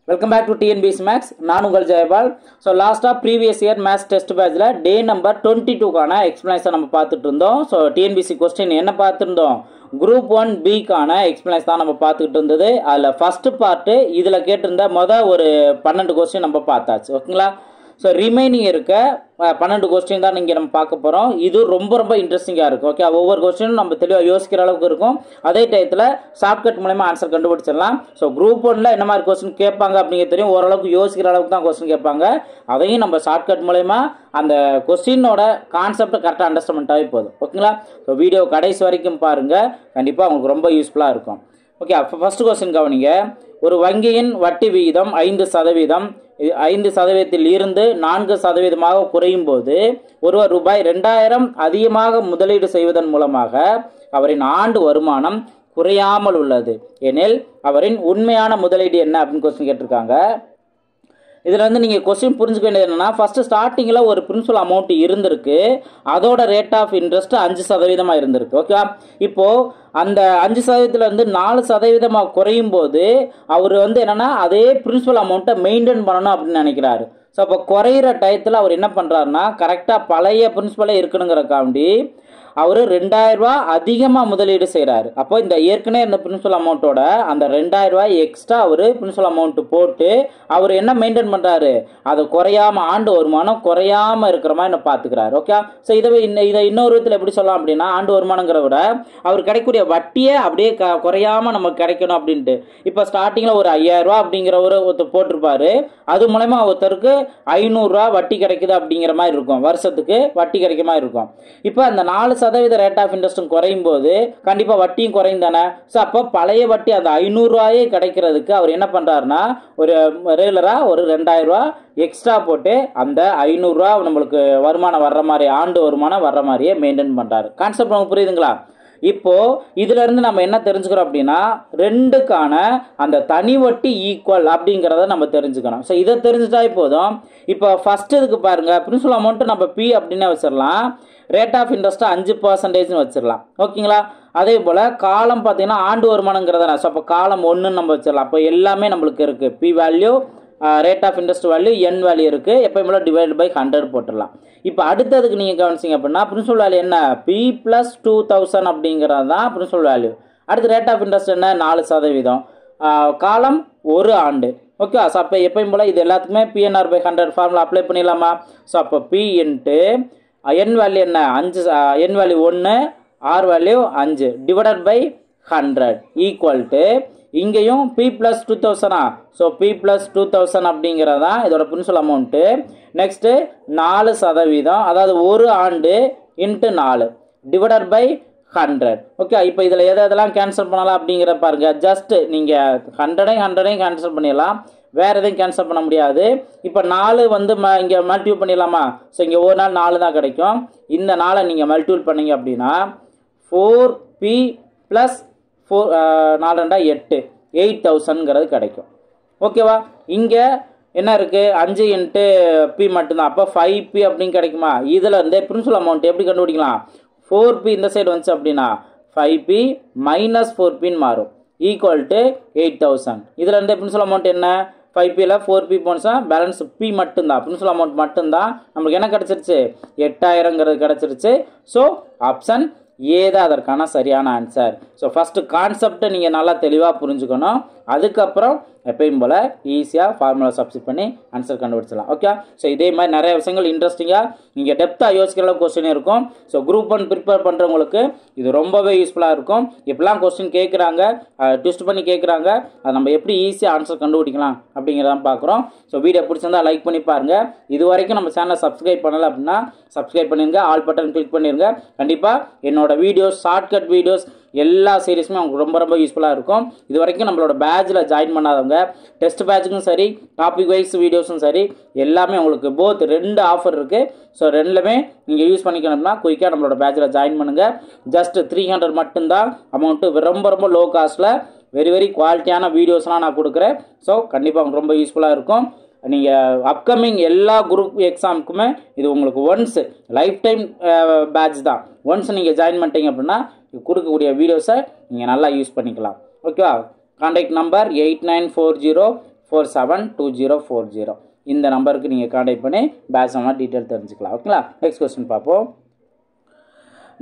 Welcome back to TNBC Max. நான் உங்கள் Jayapal. So last of previous year maths test batchல day number 22 கான explanation நம்ம பார்த்துட்டு இருந்தோம். So TNBC question என்ன பார்த்திருந்தோம்? Group 1B கான explanation தான் நம்ம பார்த்துட்டு இருந்தது. அதுல first part இதுல கேட்டிருந்த ஒரு 12 question நம்ம பார்த்தாச்சு. ஓகேங்களா? So remaining இருக்க 12 கொஸ்டின் தான் இங்கே நம்ம பார்க்க போகிறோம். இது ரொம்ப இன்ட்ரெஸ்டிங்காக இருக்கும். ஓகே, ஒவ்வொரு கொஸ்டினும் நம்ம தெளிவாக யோசிக்கிற அளவுக்கு இருக்கும். அதே டயத்தில் ஷார்ட்கட் மூலமா ஆன்சர் கண்டுபிடிச்சிடலாம். ஸோ குரூப் 1ல என்ன மாதிரி கொஸ்டின் கேட்பாங்க அப்படிங்கிறது தெரியும். ஓரளவுக்கு யோசிக்கிற அளவுக்கு தான் கொஸ்டின் கேட்பாங்க. அதையும் நம்ம ஷார்ட்கட் மூலமா அந்த கொஸ்டினோட கான்செப்டை கரெக்டாக அண்டர்ஸ்டாண்டாகவே போதும். ஓகேங்களா? ஸோ வீடியோ கடைசி வரைக்கும் பாருங்கள், கண்டிப்பாக உங்களுக்கு ரொம்ப யூஸ்ஃபுல்லாக இருக்கும். ஓகே, ஃபர்ஸ்ட் கொஸ்டின் கவனிங்க. ஒரு வங்கியின் வட்டி விகிதம் 5%, 5% இருந்து 4% குறையும் போது ஒருவர் ரூபாய் 2000 அதிகமாக முதலீடு செய்வதன் மூலமாக அவரின் ஆண்டு வருமானம் குறையாமல் உள்ளது எனில் அவரின் உண்மையான முதலீடு என்ன அப்படின்னு கொஸ்டின் கேட்டிருக்காங்க. இதில் வந்து நீங்கள் கொஸ்டின் புரிஞ்சுக்க வேண்டியது என்னென்னா, ஃபஸ்ட்டு ஸ்டார்டிங்கில் ஒரு பிரின்சிபல் அமௌண்ட் இருந்திருக்கு, அதோட ரேட் ஆஃப் இன்ட்ரெஸ்ட் 5% இருந்திருக்கு. ஓகே, இப்போது அந்த 5%லேருந்து 4% குறையும் போது அவர் வந்து என்னென்னா அதே பிரின்சிபல் அமௌண்ட்டை மெயின்டைன் பண்ணணும் அப்படின்னு நினைக்கிறாரு. ஸோ அப்போ குறையிற டயத்தில் அவர் என்ன பண்ணுறாருன்னா, கரெக்டாக பழைய பிரின்சிபலே இருக்கணுங்கிறக்காண்டி அவர் 2000 ரூபா அதிகமாக முதலீடு செய்கிறாரு. அப்போ இந்த ஏற்கனவே இந்த பிரின்சிபல் அமௌண்ட்டோட அந்த 2000 ரூபாய் எக்ஸ்ட்ரா அவர் பிரின்சிபல் அமௌண்ட்டு போட்டு அவர் என்ன மெயின்டைன் பண்ணுறாரு, அதை குறையாமல் ஆண்டு வருமானம் குறையாமல் இருக்கிற மாதிரி நான் பார்த்துக்கிறாரு. ஓகே, ஸோ இதை இன்னொரு விதத்தில் எப்படி சொல்லலாம் அப்படின்னா, ஆண்டு வருமானங்கிற விட அவர் கிடைக்கக்கூடிய வட்டியே அப்படியே குறையாமல் நமக்கு கிடைக்கணும் அப்படின்ட்டு. இப்போ ஸ்டார்டிங்கில் ஒரு 5000 ரூபா அப்படிங்கிற ஒருத்தர் போட்டிருப்பாரு, அது மூலமா ஒருத்தருக்கு 500 ரூபா வட்டி கிடைக்குது அப்படிங்கிற மாதிரி இருக்கும், வருஷத்துக்கு வட்டி கிடைக்க மாதிரி இருக்கும். இப்போ அந்த 4% ரேட் ஆஃப் இன்ட்ரெஸ்ட்டும் குறையும் போது கண்டிப்பாக வட்டியும் குறையும் தானே. ஸோ அப்போ பழைய வட்டி அந்த 500 ரூபாயே கிடைக்கிறதுக்கு அவர் என்ன பண்ணுறாருன்னா, ஒரு ரெகுலராக ஒரு 2000 ரூபா எக்ஸ்ட்ரா போட்டு அந்த 500 ரூபா நம்மளுக்கு வருமானம் வர்ற மாதிரி, ஆண்டு வருமானம் வர்ற மாதிரியே மெயின்டைன் பண்ணுறாரு. கான்செப்ட் நமக்கு புரியுதுங்களா? இப்போ இதுல இருந்து நம்ம என்ன தெரிஞ்சுக்கிறோம் அப்படின்னா, ரெண்டுக்கான அந்த தனி வட்டி ஈக்குவல் அப்படிங்கிறத நம்ம தெரிஞ்சுக்கணும். ஸோ இதை தெரிஞ்சுட்டா போதும். இப்போ ஃபர்ஸ்ட் இதுக்கு பாருங்க, பிரின்சிபல் அமௌண்ட் நம்ம பி அப்படின்னு வச்சிடலாம், ரேட் ஆஃப் இன்ட்ரெஸ்ட் 5% வச்சிடலாம். ஓகேங்களா? அதே போல காலம் பார்த்தீங்கன்னா ஆண்டு வருமானங்கிறத, ஸோ அப்போ காலம் 1 நம்ம வச்சிடலாம். அப்போ எல்லாமே நம்மளுக்கு இருக்கு, P value, rate of interest value, N value இருக்குது, எப்போயுமே டிவைட் பை 100 போட்டுடலாம். இப்போ அடுத்ததுக்கு நீங்கள் கவனிச்சிங்க அப்படின்னா, பிரின்சிபல் வேல்யூ என்ன, பி + 2000 அப்படிங்கிறது தான் பிரின்சிபல் வேல்யூ. அடுத்து ரேட் ஆஃப் இன்ட்ரெஸ்ட் என்ன, 4%, காலம் 1 ஆண்டு. ஓகே, ஸோ அப்போ எப்பயும் போல் இது எல்லாத்துக்குமே PNR / 100 ஃபார்முலா அப்ளை பண்ணிடலாமா? ஸோ அப்போ பி இன்ட்டு என் வேல்யூ என்ன, 5, N value 1, R value 5 divided by 100 equal to இங்கேயும் பி + 2000. ஸோ பி + 2000 அப்படிங்கிறதா இதோட பிரின்சிபல் அமௌண்ட்டு. நெக்ஸ்ட்டு 4%, அதாவது 1 ஆண்டு இன்ட்டு 4 டிவைடட் பை 100. ஓகே, இப்போ இதில் எதெல்லாம் கேன்சல் பண்ணலாம் அப்படிங்கிற பாருங்க. ஜஸ்ட் நீங்கள் 100 கேன்சல் பண்ணிடலாம், வேறு எதையும் கேன்சல் பண்ண முடியாது. இப்போ 4 வந்து இங்கே மல்டிபிள் பண்ணிடலாமா? ஸோ இங்கே ஒரு நாள் 4 தான் கிடைக்கும். இந்த 4 நீங்கள் மல்டிபிள் பண்ணீங்க அப்படின்னா 4p + 4 4 8 8000ங்கிறது கிடைக்கும். ஓகேவா? இங்கே என்ன இருக்குது, 5 இன்ட்டு பி மட்டும்தான், அப்போ 5p அப்படின்னு கிடைக்குமா? இதில் இருந்து பிரின்சிபல் அமௌண்ட் எப்படி கண்டுபிடிக்கலாம், 4p இந்த சைடு வந்துச்சு அப்படின்னா 5p - 4pன்னு மாறும், ஈக்குவல் டு 8000. இதில் இருந்து பிரின்சிபல் அமௌண்ட் என்ன, 5pல 4p போனுச்சா, பேலன்ஸ் p மட்டும்தான், பிரின்சிபல் அமௌண்ட் மட்டும்தான். நம்மளுக்கு என்ன கிடச்சிருச்சு, 8000ங்கிறது கிடச்சிருச்சு. ஸோ ஆப்ஷன் ஏ தான் அதற்கான சரியான ஆன்சர். ஸோ ஃபஸ்ட்டு கான்செப்டை நீங்கள் நல்லா தெளிவாக புரிஞ்சுக்கணும், அதுக்கப்புறம் எப்பயும் போல் ஈஸியாக ஃபார்முலா சப்ஸ்டிட் பண்ணி ஆன்சர் கண்டுபிடிச்சலாம். ஓகே, ஸோ இதே மாதிரி நிறைய விஷயங்கள் இன்ட்ரெஸ்டிங்காக நீங்கள் டெப்த்தாக யோசிக்கிற அளவுக்கு கொஸ்டின் இருக்கும். ஸோ குரூப் 1 ப்ரிப்பேர் பண்ணுறவங்களுக்கு இது ரொம்பவே யூஸ்ஃபுல்லாக இருக்கும். இப்படிலாம் கொஸ்டின் கேட்குறாங்க, ட்விஸ்ட் பண்ணி கேட்குறாங்க, அதை நம்ம எப்படி ஈஸியாக ஆன்சர் கண்டுபிடிக்கலாம் அப்படிங்கிறதான் பார்க்குறோம். ஸோ வீடியோ பிடிச்சிருந்தா லைக் பண்ணி பாருங்கள். இது வரைக்கும் நம்ம சேனலை சப்ஸ்கிரைப் பண்ணலை அப்படின்னா சப்ஸ்கிரைப் பண்ணிடுங்க, ஆல் பட்டன் கிளிக் பண்ணிடுங்க. கண்டிப்பாக என்னோட வீடியோஸ், ஷார்ட்கட் வீடியோஸ் எல்லா சீரீஸுமே உங்களுக்கு ரொம்ப யூஸ்ஃபுல்லாக இருக்கும். இது வரைக்கும் நம்மளோட பேட்சில் ஜாயின் பண்ணாதவங்க, டெஸ்ட் பேட்சுக்கும் சரி, டாபிக் வைஸ் வீடியோஸும் சரி, எல்லாமே உங்களுக்கு போத் 2 ஆஃபர் இருக்குது. ஸோ ரெண்டுமே நீங்கள் யூஸ் பண்ணிக்கணும்னா குயிக்காக நம்மளோட பேட்சில் ஜாயின் பண்ணுங்கள். ஜஸ்ட் 300 மட்டும்தான் அமௌண்ட்டு, ரொம்ப லோ காஸ்ட்டில் வெரி குவாலிட்டியான வீடியோஸ்லாம் நான் கொடுக்குறேன். ஸோ கண்டிப்பாக உங்களுக்கு ரொம்ப யூஸ்ஃபுல்லாக இருக்கும். நீங்கள் அப்கமிங் எல்லா குரூப் எக்ஸாமுக்குமே இது உங்களுக்கு ஒன்ஸ் லைஃப் டைம் பேட்ச் தான். ஒன்ஸ் நீங்கள் ஜாயின் பண்ணிட்டீங்க அப்படின்னா கொடுக்கக்கூடிய வீடியோஸை நீங்கள் நல்லா யூஸ் பண்ணிக்கலாம். ஓகேவா? கான்டாக்ட் நம்பர் 8940 472040 இந்த நம்பருக்கு நீங்கள் கான்டாக்ட் பண்ணி பேட்ச் நம்பர் டீட்டெயில் தெரிஞ்சுக்கலாம். ஓகேங்களா? நெக்ஸ்ட் கொஸ்டின் பார்ப்போம்.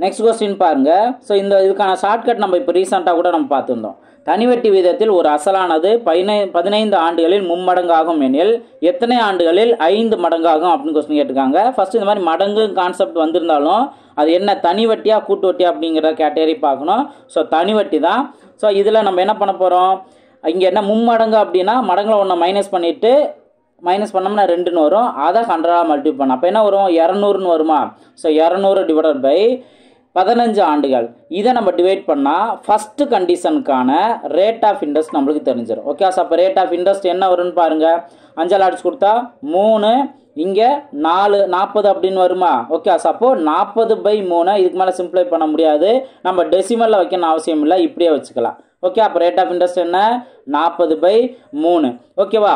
நெக்ஸ்ட் கொஸ்டின் பாருங்க. ஸோ இதுக்கான ஷார்ட்கட் நம்ம இப்போ ரீசெண்டாக கூட நம்ம பார்த்துருந்தோம். தனிவட்டி வீதத்தில் ஒரு அசலானது 15 ஆண்டுகளில் மும்மடங்காகும் எனில் எத்தனை ஆண்டுகளில் 5 மடங்காகும் அப்படின்னு கொஸ்டின் கேட்டிருக்காங்க. ஃபர்ஸ்ட் இந்த மாதிரி மடங்கு கான்செப்ட் வந்திருந்தாலும் அது என்ன தனி வட்டியா கூட்டு வட்டியா அப்படிங்கிற கேட்டகரி பார்க்கணும். ஸோ தனி வட்டி தான். ஸோ இதில் நம்ம என்ன பண்ண போகிறோம், இங்கே என்ன மும்மடங்கு அப்படின்னா மடங்கில் ஒன்று மைனஸ் பண்ணிவிட்டு மைனஸ் பண்ணோம்னா 2ன்னு வரும். அதை 100ஆல் மல்டிப்ளை பண்ணோம். அப்போ என்ன வரும், 200ன்னு வருமா. ஸோ 200 டிவைடட் பை 15 ஆண்டுகள். இதை நம்ம டிவைட் பண்ணால் ஃபஸ்ட்டு கண்டிஷனுக்கான ரேட் ஆஃப் இன்ட்ரெஸ்ட் நம்மளுக்கு தெரிஞ்சிடும். ஓகே. ஸோ அப்போ ரேட் ஆஃப் இன்ட்ரெஸ்ட் என்ன வரும்னு பாருங்கள். 5ஆல் அடிச்சு கொடுத்தா 3, இங்கே 4 40 அப்படின்னு வருமா. ஓகே. ஸோ அப்போ 40/3. இதுக்கு மேலே சிம்பிளை பண்ண முடியாது, நம்ம டெசிமலில் வைக்கணும் அவசியம் இல்லை, இப்படியே வச்சுக்கலாம். ஓகே. அப்போ ரேட் ஆஃப் இன்ட்ரெஸ்ட் என்ன, 40/3. ஓகேவா.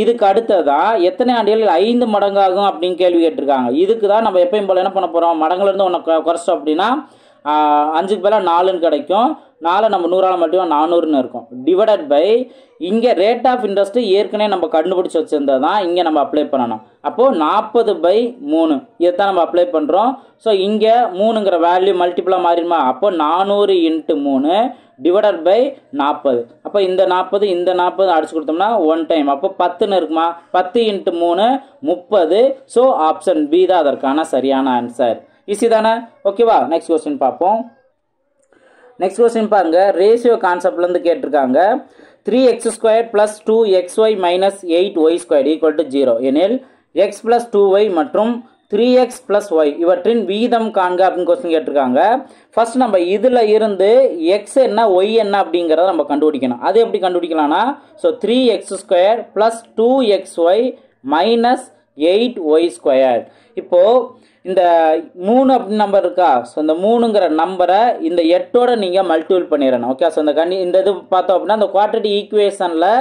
இதுக்கு அடுத்ததான் எத்தனை ஆண்டுகளில் 5 மடங்காகும் அப்படின்னு கேள்வி கேட்டிருக்காங்க. இதுக்கு தான் நம்ம எப்பயும் போல என்ன பண்ண போகிறோம், மடங்குலேருந்து ஒன்று குறைச்சோம் அப்படின்னா 5க்கு பதிலாக 4ன்னு கிடைக்கும். 4 நம்ம 100ஆல் மட்டும் 400ன்னு இருக்கும். டிவைடட் பை இங்கே ரேட் ஆஃப் இன்ட்ரெஸ்ட் ஏற்கனவே நம்ம கண்டுபிடிச்சி வச்சுருந்தது தான் இங்கே நம்ம அப்ளை பண்ணணும். அப்போது 40/3 இதைத்தான் நம்ம அப்ளை பண்ணுறோம். ஸோ இங்கே 3ங்கிற வேல்யூ மல்டிபிளாக மாறிடுமா. அப்போ 400 × 3 டிவைடட் பை 40. அப்போ இந்த 40 அடிச்சு கொடுத்தோம்னா 1 டைம். அப்போ 10ன்னு இருக்குமா. 10 × 3 30. ஸோ ஆப்ஷன் பி தான் அதற்கான சரியான ஆன்சர். ஈஸி தானே. ஓகேவா. நெக்ஸ்ட் கொஸ்டின் பார்ப்போம். நெக்ஸ்ட் கொஸ்டின் பாருங்க. ரேஷியோ கான்செப்ட்லேருந்து கேட்டிருக்காங்க. 3x² + 2xy - 8y² = 0 எனில் x + 2y மற்றும் 3x + y இவற்றின் வீதம் காண்க அப்படின்னு கொஸ்டின் கேட்டிருக்காங்க. ஃபர்ஸ்ட் நம்ம இதில் இருந்து x என்ன y என்ன அப்படிங்கிறத நம்ம கண்டுபிடிக்கணும். அது எப்படி கண்டுபிடிக்கலாம்னா, ஸோ 3x² + 2xy - 8y². இப்போது இந்த 3 அப்படின்னு நம்பர் இருக்கா. ஸோ இந்த 3ங்கிற நம்பரை இந்த 8ஓட நீங்கள் மல்டிபிள் பண்ணிடணும். ஓகே. ஸோ இந்த இது பார்த்தோம் அப்படின்னா இந்த குவாட்ரேட்டிக் ஈக்குவேஷனில்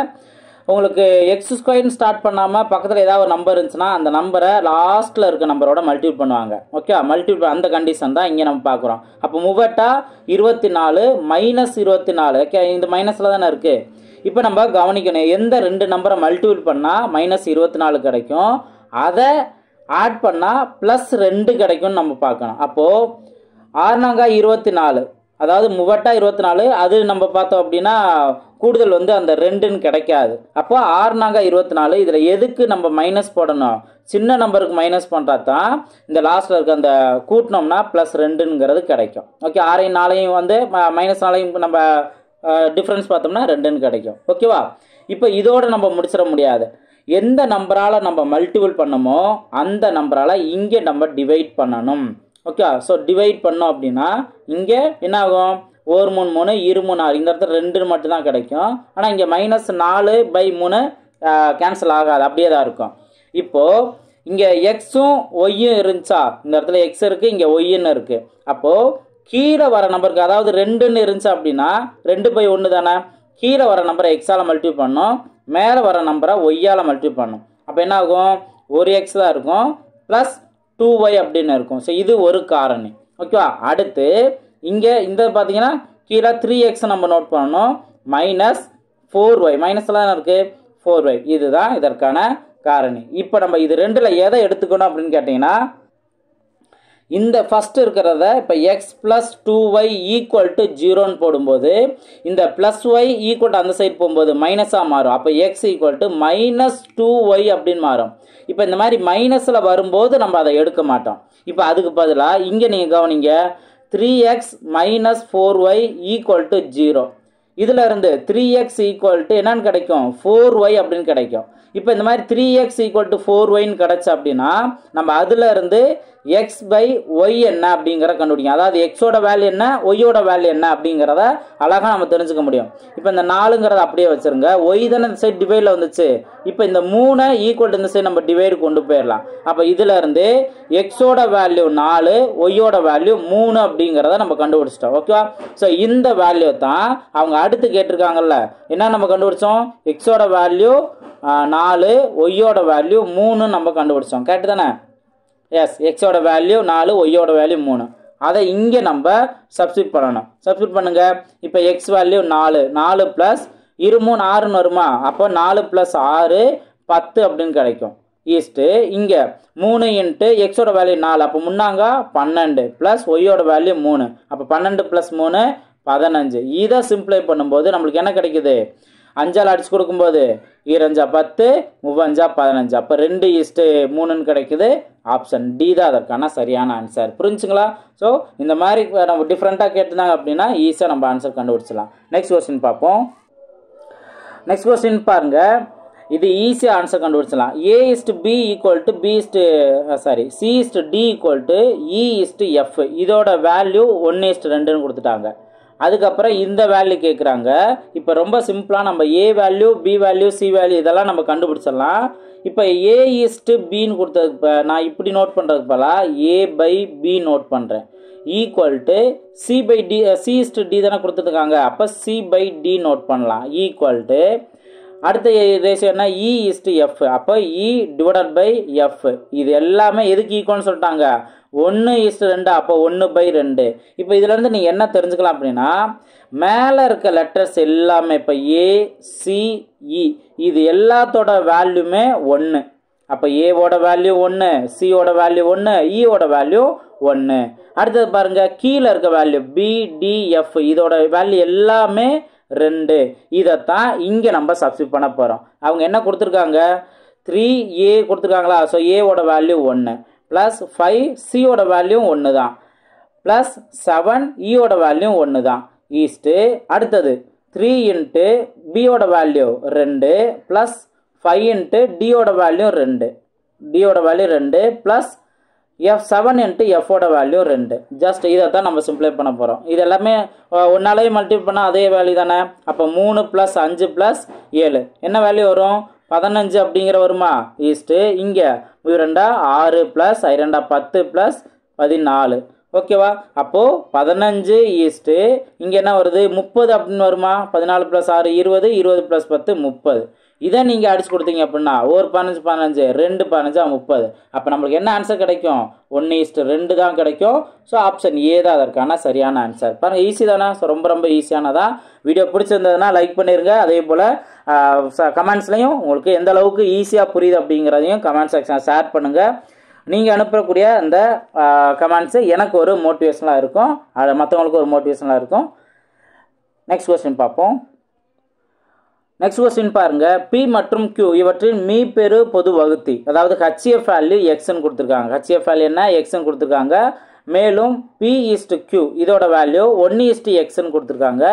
உங்களுக்கு x² ஸ்டார்ட் பண்ணாமல் பக்கத்தில் ஏதாவது ஒரு நம்பர் இருந்துச்சுன்னா அந்த நம்பரை லாஸ்ட்டில் இருக்க நம்பரோட மல்டிபிள் பண்ணுவாங்க. ஓகே. மல்டிபிள் அந்த கண்டிஷன் தான் இங்கே நம்ம பார்க்குறோம். அப்போ 24 - 24. ஓகே. இந்த மைனஸில் தானே இருக்குது. இப்போ நம்ம கவனிக்கணும், எந்த 2 நம்பரை மல்டிபிள் பண்ணால் -24 கிடைக்கும், அதை ஆட் பண்ணால் +2 கிடைக்கும்னு நம்ம பார்க்கணும். அப்போது 6 × 24, அதாவது 24, அது நம்ம பார்த்தோம் அப்படின்னா கூடுதல் வந்து அந்த 2ன்னு கிடைக்காது. அப்போ 6 × 24 இதில் எதுக்கு நம்ம மைனஸ் போடணும், சின்ன நம்பருக்கு மைனஸ் பண்ணுறா தான் இந்த லாஸ்ட்டில் இருக்க அந்த கூட்டினோம்னா +2ங்கிறது கிடைக்கும். ஓகே. 6 யும் 4 யும் வந்து -4 நம்ம டிஃப்ரென்ஸ் பார்த்தோம்னா 2ன்னு கிடைக்கும். ஓகேவா. இப்போ இதோடு நம்ம முடிச்சிட முடியாது. எந்த நம்பரால் நம்ம மல்டிபிள் பண்ணமோ அந்த நம்பரால் இங்கே நம்ம டிவைட் பண்ணணும். ஓகே. ஸோ டிவைட் பண்ணோம் அப்படின்னா இங்கே என்ன ஆகும், 1 3 3 2 3 6, இந்த இடத்துல 2 மட்டும்தான் கிடைக்கும். ஆனால் இங்கே -4/3 கேன்சல் ஆகாது, அப்படியே தான் இருக்கும். இப்போது இங்கே எக்ஸும் ஒய்யும் இருந்துச்சா, இந்த இடத்துல எக்ஸ் இருக்குது, இங்கே ஒய்ன்னு இருக்குது. அப்போது கீழே வர நம்பருக்கு, அதாவது 2ன்னு இருந்துச்சு அப்படின்னா 2/1 தானே, கீழே வர நம்பரை எக்ஸால் மல்டிபிள் பண்ணோம், மேலே வர நம்பரை ஒய்யால் மல்டிபிள் பண்ணும். அப்போ என்ன ஆகும், ஒரு எக்ஸ் தான் இருக்கும் ப்ளஸ் 2y அப்படின்னு இருக்கும். ஸோ இது ஒரு காரணி. ஓகேவா. அடுத்து இங்கே இந்த பார்த்தீங்கன்னா கீழே 3x நம்ம நோட் பண்ணணும், -4y, மைனஸில் தான் இருக்குது 4y, இதுதான் இதற்கான காரணி. இப்போ நம்ம இது 2ல் எதை எடுத்துக்கணும் அப்படின்னு கேட்டிங்கன்னா, இந்த ஃபஸ்ட்டு இருக்கிறத இப்போ x + 2y = 0ன்னு போடும்போது இந்த +y = அந்த சைடு போகும்போது மைனஸாக மாறும். அப்போ x = -2y அப்படின்னு மாறும். இப்போ இந்த மாதிரி மைனஸில் வரும்போது நம்ம அதை எடுக்க மாட்டோம். இப்போ அதுக்கு பதிலாக இங்கே நீங்கள் கவனிங்க, 3x - 4y = 0. இதில் இருந்து 3x = என்னன்னு கிடைக்கும், 4y அப்படின்னு கிடைக்கும். இப்போ இந்த மாதிரி 3x = 4yன்னு கிடச்சி அப்படின்னா நம்ம அதில் இருந்து x/y என்ன அப்படிங்கிற கண்டுபிடிக்கும். அதாவது எக்ஸோட வேல்யூ என்ன, ஒய்யோட வேல்யூ என்ன அப்படிங்கிறத அழகாக நம்ம தெரிஞ்சுக்க முடியும். இப்போ இந்த 4ங்கிறத அப்படியே வச்சுருங்க, ஒய் தானே இந்த சைடு டிவைடில் வந்துச்சு. இப்போ இந்த 3 ஈக்குவல் இந்த சைடு நம்ம டிவைடு கொண்டு போயிடலாம். அப்போ இதில் இருந்து எக்ஸோட வேல்யூ 4, ஒய்யோட வேல்யூ 3 அப்படிங்கிறத நம்ம கண்டுபிடிச்சிட்டோம். ஓகேவா. ஸோ இந்த வேல்யூ தான் அவங்க அடுத்து கேட்டிருக்காங்கல்ல, என்ன நம்ம கண்டுபிடிச்சோம், எக்ஸோட வேல்யூ 4, ஒய்யோட வேல்யூ 3 நம்ம கண்டுபிடிச்சோம். கரெக்டு தானே. எஸ், எக்ஸோட வேல்யூ 4, ஒய்யோட வேல்யூ 3. அதை இங்கே நம்ம சப்ஸ்டியூட் பண்ணணும். சப்ஸ்டியூட் பண்ணுங்க. இப்போ எக்ஸ் வேல்யூ 4 + இருமூணு 6ன்னு வருமா, அப்போ 4 + 6 10 அப்படின்னு கிடைக்கும். ஈஸ்ட்டு இங்கே 3 இன்ட்டு எக்ஸோட வேல்யூ 4, அப்போ முன்னாங்க 12 ப்ளஸ் ஒய்யோட வேல்யூ 3, அப்போ 12 + 3 15. இதை சிம்பிளை பண்ணும்போது நம்மளுக்கு என்ன கிடைக்குது, 5ஆல் அடிச்சு கொடுக்கும்போது 2 10 3 15, அப்போ 2:3ன்னு கிடைக்குது. ஆப்ஷன் டி தான் அதற்கான சரியான ஆன்சர். புரிஞ்சுங்களா? ஸோ இந்த மாதிரி நம்ம டிஃப்ரெண்ட்டாக கேட்டிருந்தாங்க அப்படின்னா ஈஸியாக நம்ம ஆன்சர் கண்டுபிடிச்சலாம். நெக்ஸ்ட் கொஸ்டின் பார்ப்போம். நெக்ஸ்ட் கொஸ்டின் பாருங்க, இது ஈஸியாக ஆன்சர் கண்டுபிடிச்சலாம். A/B C/D E/F, இதோட வேல்யூ 1:2ன்னு கொடுத்துட்டாங்க. அதுக்கப்புறம் இந்த வேல்யூ கேட்குறாங்க. இப்போ ரொம்ப சிம்பிளாக நம்ம A value, B value, C value இதெல்லாம் நம்ம கண்டுபிடிச்சிடலாம். இப்போ A/Bன்னு கொடுத்ததுக்கு நான் இப்படி நோட் பண்ணுறதுக்கு பதிலாக A/B நோட் பண்ணுறேன். ஈக்குவல்ட்டு C/D தானே கொடுத்துருக்காங்க, அப்போ C/D நோட் பண்ணலாம். ஈக்குவல்ட்டு அடுத்த ரேஷியோ என்ன, E/F, அப்போ E/F. இது எல்லாமே எதுக்கு ஈக்குவல்னு சொல்லிட்டாங்க, 1:2, அப்போ 1/2. இப்போ இதுலேருந்து நீங்கள் என்ன தெரிஞ்சுக்கலாம் அப்படின்னா, மேலே இருக்க லெட்டர்ஸ் எல்லாமே இப்போ A/C/E இது எல்லாத்தோட வேல்யூமே 1. அப்போ ஏவோட வேல்யூ 1, சியோட வேல்யூ 1, ஈயோட வேல்யூ 1. அடுத்தது பாருங்க, கீழே இருக்க வேல்யூ B/D/F இதோட வேல்யூ எல்லாமே 2. இதைத்தான் இங்கே நம்ம சப்ஸ்டிட் பண்ண போகிறோம். அவங்க என்ன கொடுத்துருக்காங்க, 3A கொடுத்துருக்காங்களா, ஸோ ஏவோட வேல்யூ 1 ப்ளஸ் 5 சியோட வேல்யூ 1 தான் ப்ளஸ் 7 ஈயோட வேல்யூ 1 தான். ஈஸ்ட்டு அடுத்தது 3 இன்ட்டு பியோட வேல்யூ 2 ப்ளஸ் 5 இன்ட்டு டியோட வேல்யூ 2 ப்ளஸ் 7 இன்ட்டு எஃபோட வேல்யூ 2. ஜஸ்ட் இதை தான் நம்ம சிம்பிளை பண்ண போகிறோம். இது எல்லாமே ஒன்னாலேயே மல்டிப்ளை பண்ணால் அதே வேல்யூ தானே. அப்போ 3 + 5 + 7 என்ன வேல்யூ வரும், 15 அப்படிங்கிற வருமா. ஈஸ்ட்டு இங்கே 2 6 ப்ளஸ் 2 10 ப்ளஸ் 14. ஓகேவா, அப்போது 15 ஈஸ்ட்டு இங்கே என்ன வருது 30 அப்படின்னு வருமா. 14 + 6 20, 20 + 10 30. இதை நீங்கள் அடிச்சு கொடுத்தீங்க அப்படின்னா 1 15 15 2 15 30. அப்போ நம்மளுக்கு என்ன ஆன்சர் கிடைக்கும், 1:2 தான் கிடைக்கும். ஸோ ஆப்ஷன் ஏ தான் அதற்கான சரியான ஆன்சர். பாருங்கள், ஈஸி தானே. ஸோ ரொம்ப ரொம்ப ஈஸியானதான். வீடியோ பிடிச்சிருந்ததுன்னா லைக் பண்ணிடுங்க. அதே போல் கமெண்ட்ஸ்லையும் உங்களுக்கு எந்த அளவுக்கு ஈஸியாக புரியுது அப்படிங்கிறதையும் கமெண்ட் செக்ஷனில் ஷேர் பண்ணுங்கள். நீங்கள் அனுப்பக்கூடிய அந்த கமெண்ட்ஸு எனக்கு ஒரு மோட்டிவேஷனாக இருக்கும், அது மற்றவங்களுக்கு ஒரு மோட்டிவேஷனாக இருக்கும். நெக்ஸ்ட் கொஸ்டின் பார்ப்போம். நெக்ஸ்ட் கொஸ்டின் பாருங்க, P மற்றும் Q இவற்றின் மீப்பெரு பொது வகுத்தி, அதாவது HCF வேல்யூ எக்ஸ்ன்னு கொடுத்துருக்காங்க. HCF வேல்யூ என்ன, எக்ஸ்ன்னு கொடுத்துருக்காங்க. மேலும் P/Q இதோட வேல்யூ 1:Xன்னு கொடுத்துருக்காங்க.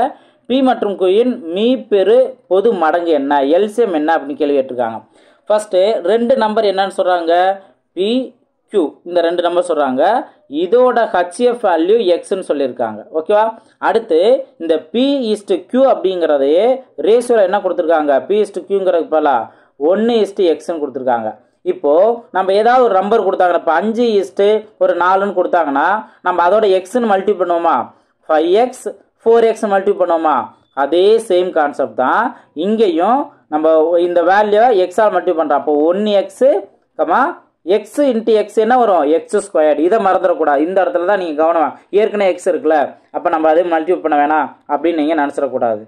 P மற்றும் Qயின் மீப்பெரு பொது மடங்கு என்ன, எல்சிஎம் என்ன அப்படின்னு கேள்வி கேட்டிருக்காங்க. ஃபர்ஸ்ட் 2 நம்பர் என்னன்னு சொல்றாங்க, PQ இந்த 2 நம்பர் சொல்றாங்க. இதோட HCF வேல்யூ எக்ஸ்ன்னு சொல்லியிருக்காங்க. ஓகேவா, அடுத்து இந்த P/Q அப்படிங்கிறதையே ரேஷியோவில் என்ன கொடுத்துருக்காங்க, P/Qங்கிறது போல 1:Xன்னு கொடுத்துருக்காங்க. இப்போது நம்ம ஏதாவது ஒரு நம்பர் கொடுத்தாங்கன்னா, இப்போ 5:4ன்னு கொடுத்தாங்கன்னா நம்ம அதோட எக்ஸ்ன்னு மல்டிப்ளை பண்ணுவோமா, 5x 4x மல்டிப்ளை பண்ணுவோமா. அதே சேம் கான்செப்ட் தான் இங்கேயும். நம்ம இந்த வேல்யூ எக்ஸால் மல்டிப்ளை பண்ணுறோம். அப்போ 1x, எக்ஸ் இன்ட்டு எக்ஸ் என்ன வரும், x². இதை மறந்துடக்கூடாது. இந்த இடத்துல தான் நீங்கள் கவனம். ஏற்கனவே எக்ஸ் இருக்குல்ல, அப்போ நம்ம அதே மல்டிப்ளை பண்ண வேணாம் அப்படின்னு நீங்கள் நினச்சிடக்கூடாது.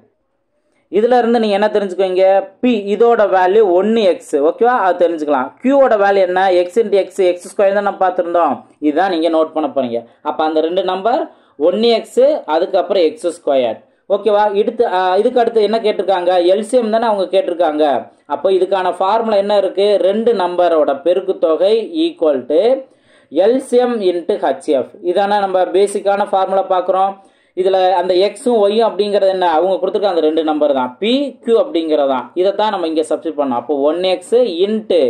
இதில் இருந்து நீங்கள் என்ன தெரிஞ்சுக்குவீங்க, P இதோட வேல்யூ 1x. ஓகேவா, அது தெரிஞ்சுக்கலாம். Qவோட வேல்யூ என்ன, எக்ஸ் இன்ட்டு எக்ஸ், x² தான் நம்ம பார்த்துருந்தோம். இதுதான் நீங்கள் நோட் பண்ண போறீங்க. அப்போ அந்த 2 நம்பர் 1x, அதுக்கப்புறம் x². ஓகேவா, இதுக்கு அடுத்து என்ன கேட்டிருக்காங்க, எல்சிஎம் தானே அவங்க கேட்டிருக்காங்க. அப்போ இதுக்கான ஃபார்முலா என்ன இருக்கு, 2 நம்பரோட பெருக்கு தொகை equal to LCM into HCF. இதான நம்ம பேசிக்கான ஃபார்முலா பார்க்குறோம். இதில் அந்த எக்ஸும் ஒய்யும் அப்படிங்கிறது என்ன, அவங்க கொடுத்துருக்காங்க அந்த 2 நம்பர் தான், PQ அப்படிங்கிறது தான். இதைத்தான் நம்ம இங்கே சப்ஸ்டிட் பண்ணோம். அப்போ 1x இன்ட்டு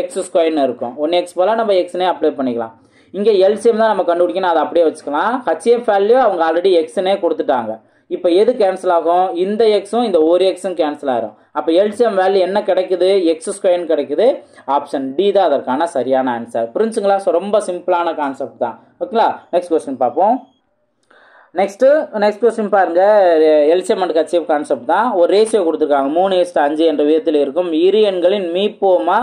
x² இருக்கும். 1x போல நம்ம எக்ஸ்னே அப்ளை பண்ணிக்கலாம். இங்கே எல்சிஎம் தான் நம்ம கண்டுபிடிக்கணும், அதை அப்படியே வச்சுக்கலாம். HCF வேல்யூ அவங்க ஆல்ரெடி எக்ஸ்னே கொடுத்துட்டாங்க. இப்போ எது கேன்சல் ஆகும், இந்த எக்ஸும் இந்த ஒரு எக்ஸும் கேன்சல் ஆகும். அப்போ எல்சிஎம் வேல்யூ என்ன கிடைக்குது, x² கிடைக்குது. ஆப்ஷன் டி தான் அதற்கான சரியான ஆன்சர். புரிஞ்சுங்களா. ஸோ ரொம்ப சிம்பிளான கான்செப்ட் தான். ஓகேங்களா, நெக்ஸ்ட் கொஸ்டின் பார்ப்போம். நெக்ஸ்ட் கொஸ்டின் பாருங்க, எல்சிஎம் அண்ட் HCF கான்செப்ட் தான். ஒரு ரேஷியோ கொடுத்துருக்காங்க, 3:5 என்ற விதத்தில் இருக்கும். இரு எண்களின் மீப்போமா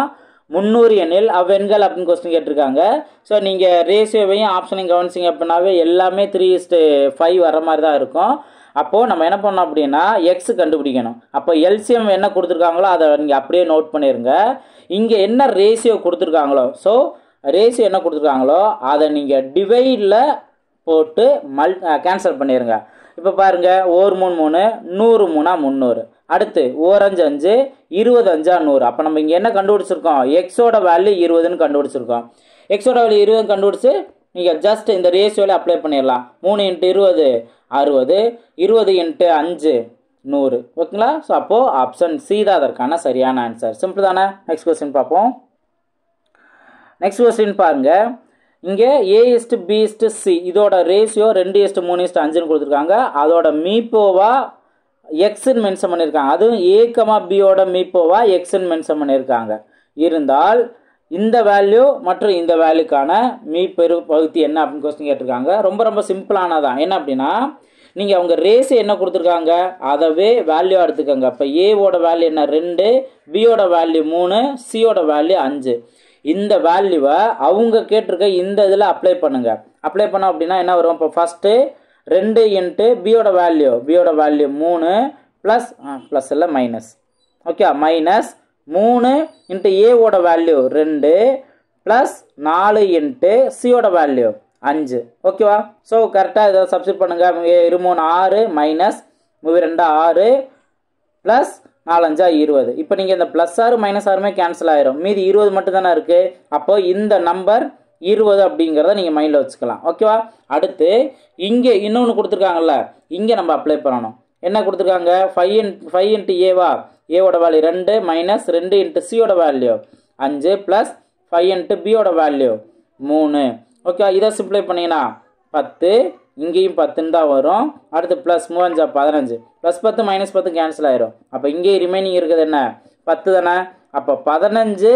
300 எண்ணில் அவ்வெண்கள் அப்படின்னு கொஸ்டின் கேட்டிருக்காங்க. ஸோ நீங்கள் ரேஷியோவையும் ஆப்ஷனையும் கவனிச்சிங்க அப்படின்னாவே எல்லாமே 3:5 வர மாதிரி தான் இருக்கும். அப்போது நம்ம என்ன பண்ணோம் அப்படின்னா எக்ஸ் கண்டுபிடிக்கணும். அப்போ எல்சிஎம் என்ன கொடுத்துருக்காங்களோ அதை நீங்கள் அப்படியே நோட் பண்ணிடுங்க. இங்கே என்ன ரேஷியோ கொடுத்துருக்காங்களோ, ஸோ ரேஷியோ என்ன கொடுத்துருக்காங்களோ அதை நீங்கள் டிவைடில் போட்டு கேன்சல் பண்ணிடுங்க. இப்போ பாருங்கள், ஓர் 3 3, 100 3 300. அடுத்து ஓர் 5 5, 20 5 100. அப்போ நம்ம இங்கே என்ன கண்டுபிடிச்சிருக்கோம், எக்ஸோட வேல்யூ 20ன்னு கண்டுபிடிச்சிருக்கோம். எக்ஸோட வேல்யூ 20 கண்டுபிடிச்சி நீங்கள் ஜஸ்ட் இந்த ரேஷியோவில் அப்ளை பண்ணிடலாம். 3 × 20 60, 20 × 5 100. ஓகேங்களா? ஸோ அப்போது ஆப்ஷன் சி தான் அதற்கான சரியான ஆன்சர். சிம்பிள் தானே? நெக்ஸ்ட் கொஸ்டின் பார்ப்போம். நெக்ஸ்ட் கொஸ்டின் பாருங்கள், இங்கே A/B/C இதோட ரேஷியோ 2:3:5ன்னு கொடுத்துருக்காங்க. அதோட மீப்போவா எக்ஸ்ன்னு மென்ஷன் பண்ணியிருக்காங்க. அதுவும் A, Bயோட மீப்போவா எக்ஸ்ன்னு மென்ஷன் பண்ணியிருக்காங்க. இருந்தால் இந்த வேல்யூ மற்றும் இந்த வேல்யூக்கான மீப்பெரு பகுதி என்ன அப்படின்னு கொஸ்டின் கேட்டிருக்காங்க. ரொம்ப ரொம்ப சிம்பிளானதான். என்ன அப்படின்னா, நீங்கள் அவங்க ரேஷியோ என்ன கொடுத்துருக்காங்க அதவே வேல்யூ எடுத்துக்கோங்க. இப்போ ஏவோட வேல்யூ என்ன 2, பியோட வேல்யூ 3, சியோட வேல்யூ 5. இந்த வேல்யூவை அவங்க கேட்டிருக்க இந்த இதில் அப்ளை பண்ணுங்க. அப்ளை பண்ணோம் அப்படின்னா என்ன வரும், இப்போ ஃபஸ்ட்டு 2 × பியோட வேல்யூ 3 ப்ளஸ் இல்லை மைனஸ். ஓகே, மைனஸ் 3 × ஏவோட வேல்யூ 2 ப்ளஸ் 4 × சியோட வேல்யூ 5. ஓகேவா? ஸோ கரெக்டாக இதை சப்ஸ்டிட் பண்ணுங்கள். 3 6 மைனஸ் 2 6 ப்ளஸ் 4 5 20. இப்போ நீங்கள் இந்த ப்ளஸ் 6 மைனஸ் 6மே கேன்சல் ஆயிரும். மீதி 20 மட்டும் தானே இருக்குது. அப்போ இந்த நம்பர் 20 அப்படிங்கிறத நீங்கள் மைண்டில் வச்சுக்கலாம். ஓகேவா? அடுத்து இங்கே இன்னொன்று கொடுத்துருக்காங்கல்ல, இங்கே நம்ம அப்ளை பண்ணணும். என்ன கொடுத்துருக்காங்க, 5 × ஏவா, ஏவோட வேல்யூ 2 மைனஸ் 2 × சியோட வேல்யூ 5 ப்ளஸ் 5 × பியோட வேல்யூ 3. ஓகே, இதை சிம்ப்ளை பண்ணிங்கன்னா 10, இங்கேயும் 10 தான் வரும். அடுத்து ப்ளஸ் 3 5 15, ப்ளஸ் 10 மைனஸ் 10 கேன்சல் ஆயிரும். அப்போ இங்கே ரிமைனிங் இருக்குது என்ன 10 தானே. அப்போ 15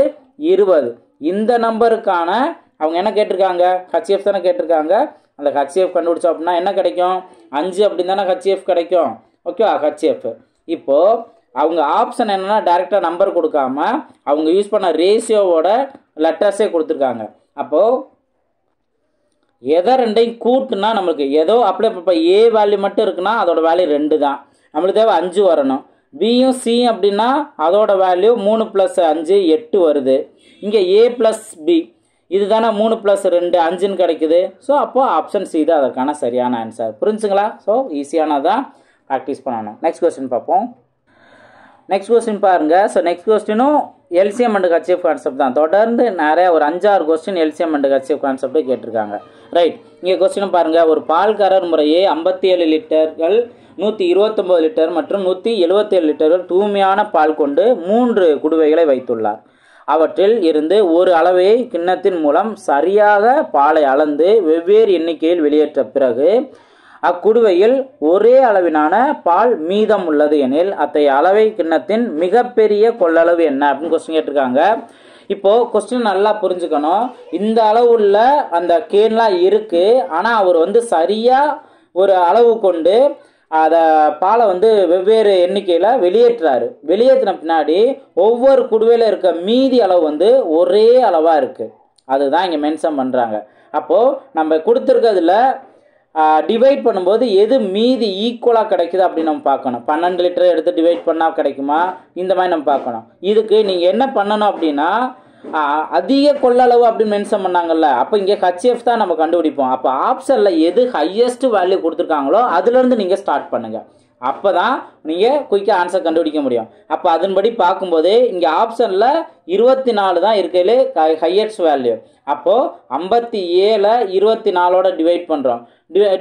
20 இந்த நம்பருக்கான அவங்க என்ன கேட்டிருக்காங்க, ஹச்எஃப் தானே கேட்டிருக்காங்க. அந்த ஹச்எஃப் கண்டுபிடிச்சோம் அப்படின்னா என்ன கிடைக்கும், 5 அப்படின்னு தானே ஹச்எஃப் கிடைக்கும். ஓகேவா? ஹச்எஃப். இப்போது அவங்க ஆப்ஷன் என்னென்னா டைரெக்டாக நம்பர் கொடுக்காம அவங்க யூஸ் பண்ண ரேஷியோவோட லெட்டர்ஸே கொடுத்துருக்காங்க. அப்போது எதை ரெண்டையும் கூட்டுனா நம்மளுக்கு ஏதோ அப்ளை. இப்போ ஏ வேல்யூ மட்டும் இருக்குன்னா அதோட வேல்யூ 2 தான், நம்மளுக்கு தேவை 5 வரணும். பியும் சி அப்படின்னா அதோட வேல்யூ 3 + 5 8 வருது. இங்கே ஏ ப்ளஸ் பி இது தானே 3 + 2 5ன்னு கிடைக்குது. ஸோ அப்போது ஆப்ஷன் சி தான் அதற்கான சரியான ஆன்சர். புரிஞ்சுங்களா? ஸோ ஈஸியானதான், ப்ராக்டிஸ் பண்ணணும். நெக்ஸ்ட் கொஸ்டின் பார்ப்போம். நெக்ஸ்ட் கொஸ்டின் பாருங்கள். ஸோ நெக்ஸ்ட் கொஸ்டினும் எல்சிஎம் அண்ட் ஹச்எஃப் கான்செப்ட் தான். தொடர்ந்து நிறைய ஒரு 5-6 question LCM and HCF concept கேட்டிருக்காங்க. ரைட், இங்கே கொஸ்டினும் பாருங்கள். ஒரு பால்காரர் முறையே 57 லிட்டர்கள், 129 லிட்டர் மற்றும் 177 லிட்டர்கள் தூய்மையான பால் கொண்டு 3 குடுவைகளை வைத்துள்ளார். அவற்றில் இருந்து ஒரு அளவை கிண்ணத்தின் மூலம் சரியாக பாலை அளந்து வெவ்வேறு எண்ணிக்கையில் வெளியேற்ற பிறகு அக்குடுவையில் ஒரே அளவிலான பால் மீதம் உள்ளது எனில் அத்தகைய அளவை கிண்ணத்தின் மிகப்பெரிய கொள்ளளவு என்ன அப்படின்னு கொஸ்டின் கேட்டிருக்காங்க. இப்போது கொஸ்டின் நல்லா புரிஞ்சுக்கணும். இந்த அளவுள்ள அந்த கேன்லாம் இருக்குது, ஆனால் அவர் சரியாக ஒரு அளவு கொண்டு அதை பாலை வெவ்வேறு எண்ணிக்கையில் வெளியேற்றுறாரு. வெளியேற்றின பின்னாடி ஒவ்வொரு குடுவையில் இருக்க மீதி அளவு ஒரே அளவாக இருக்குது. அதுதான் இங்கே மென்ஷன் பண்ணுறாங்க. அப்போது நம்ம கொடுத்துருக்கிறதுல டிவைட் பண்ணும்போது எது மீதி ஈக்குவலாக கிடைக்குது அப்படின்னு நம்ம பார்க்கணும். 12 லிட்டர் எடுத்து டிவைட் பண்ணால் கிடைக்குமா, இந்த மாதிரி நம்ம பார்க்கணும். இதுக்கு நீங்கள் என்ன பண்ணணும் அப்படின்னா, அதிக கொள்ளளவு அப்படின்னு மென்ஷன் பண்ணாங்கல்ல, அப்போ இங்கே ஹச்எஃப் தான் நம்ம கண்டுபிடிப்போம். அப்போ ஆப்ஷனில் எது ஹையஸ்ட் வேல்யூ கொடுத்துருக்காங்களோ அதுலேருந்து நீங்கள் ஸ்டார்ட் பண்ணுங்கள். அப்போ தான் நீங்கள் குயிக்காக ஆன்சர் கண்டுபிடிக்க முடியும். அப்போ அதன்படி பார்க்கும்போது இங்கே ஆப்ஷனில் 24 தான் இருக்கிறதுலே ஹையஸ்ட் வேல்யூ. அப்போது 57 24ஓட டிவைட் பண்ணுறோம்.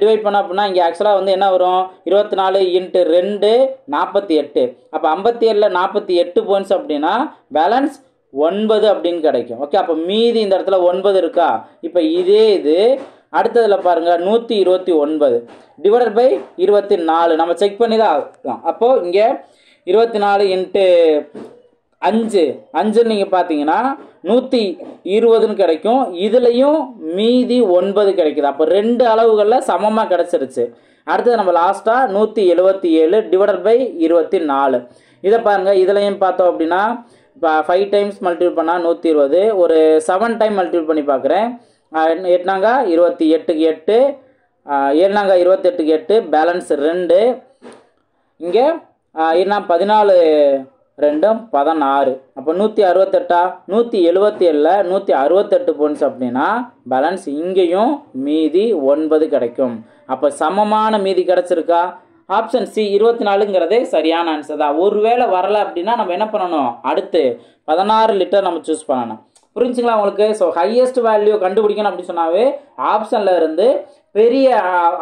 டிவைட் பண்ணோம் அப்படின்னா இங்கே ஆக்சுவலாக என்ன வரும், 24 × 2 48. அப்போ 57 48 பாயிண்ட்ஸ் அப்படின்னா பேலன்ஸ் 9 அப்படின்னு கிடைக்கும். ஓகே, அப்போ மீதி இந்த இடத்துல 9 இருக்கா. இப்போ இதே இது அடுத்ததில் பாருங்கள் 129 டிவைடட் பை 24 நம்ம செக் பண்ணி தான் ஆகும். அப்போது இங்கே 24 × 5 நீங்கள் பார்த்தீங்கன்னா 120ன்னு கிடைக்கும். இதுலேயும் மீதி 9 கிடைக்குது. அப்போ 2 அளவுகளில் சமமாக கிடச்சிருச்சு. அடுத்தது நம்ம லாஸ்ட்டாக 177 டிவைடட் பை 24. இதை பாருங்கள், இதுலையும் பார்த்தோம் அப்படின்னா இப்போ 5 டைம்ஸ் மல்டிபிள் பண்ணால் 120, ஒரு 7 டைம் மல்டிபிள் பண்ணி பார்க்குறேன். 8 28க்கு 8, 7 28க்கு 8 பேலன்ஸ் 2, இங்கே என்ன 14 2 16, அப்போ 168 177 168 பாயிண்ட்ஸ் அப்படின்னா பேலன்ஸ் இங்கேயும் மீதி 9 கிடைக்கும். அப்போ சமமான மீதி கிடைச்சிருக்கா? ஆப்ஷன் சி 24ங்கிறதே சரியான ஆன்சர் தான். ஒருவேளை வரல அப்படின்னா நம்ம என்ன பண்ணணும், அடுத்து 16 லிட்டர் நம்ம சூஸ் பண்ணணும். புரிஞ்சுங்களா உங்களுக்கு? ஸோ ஹையஸ்ட் வேல்யூ கண்டுபிடிக்கணும் அப்படின்னு சொன்னாவே ஆப்ஷனில் இருந்து பெரிய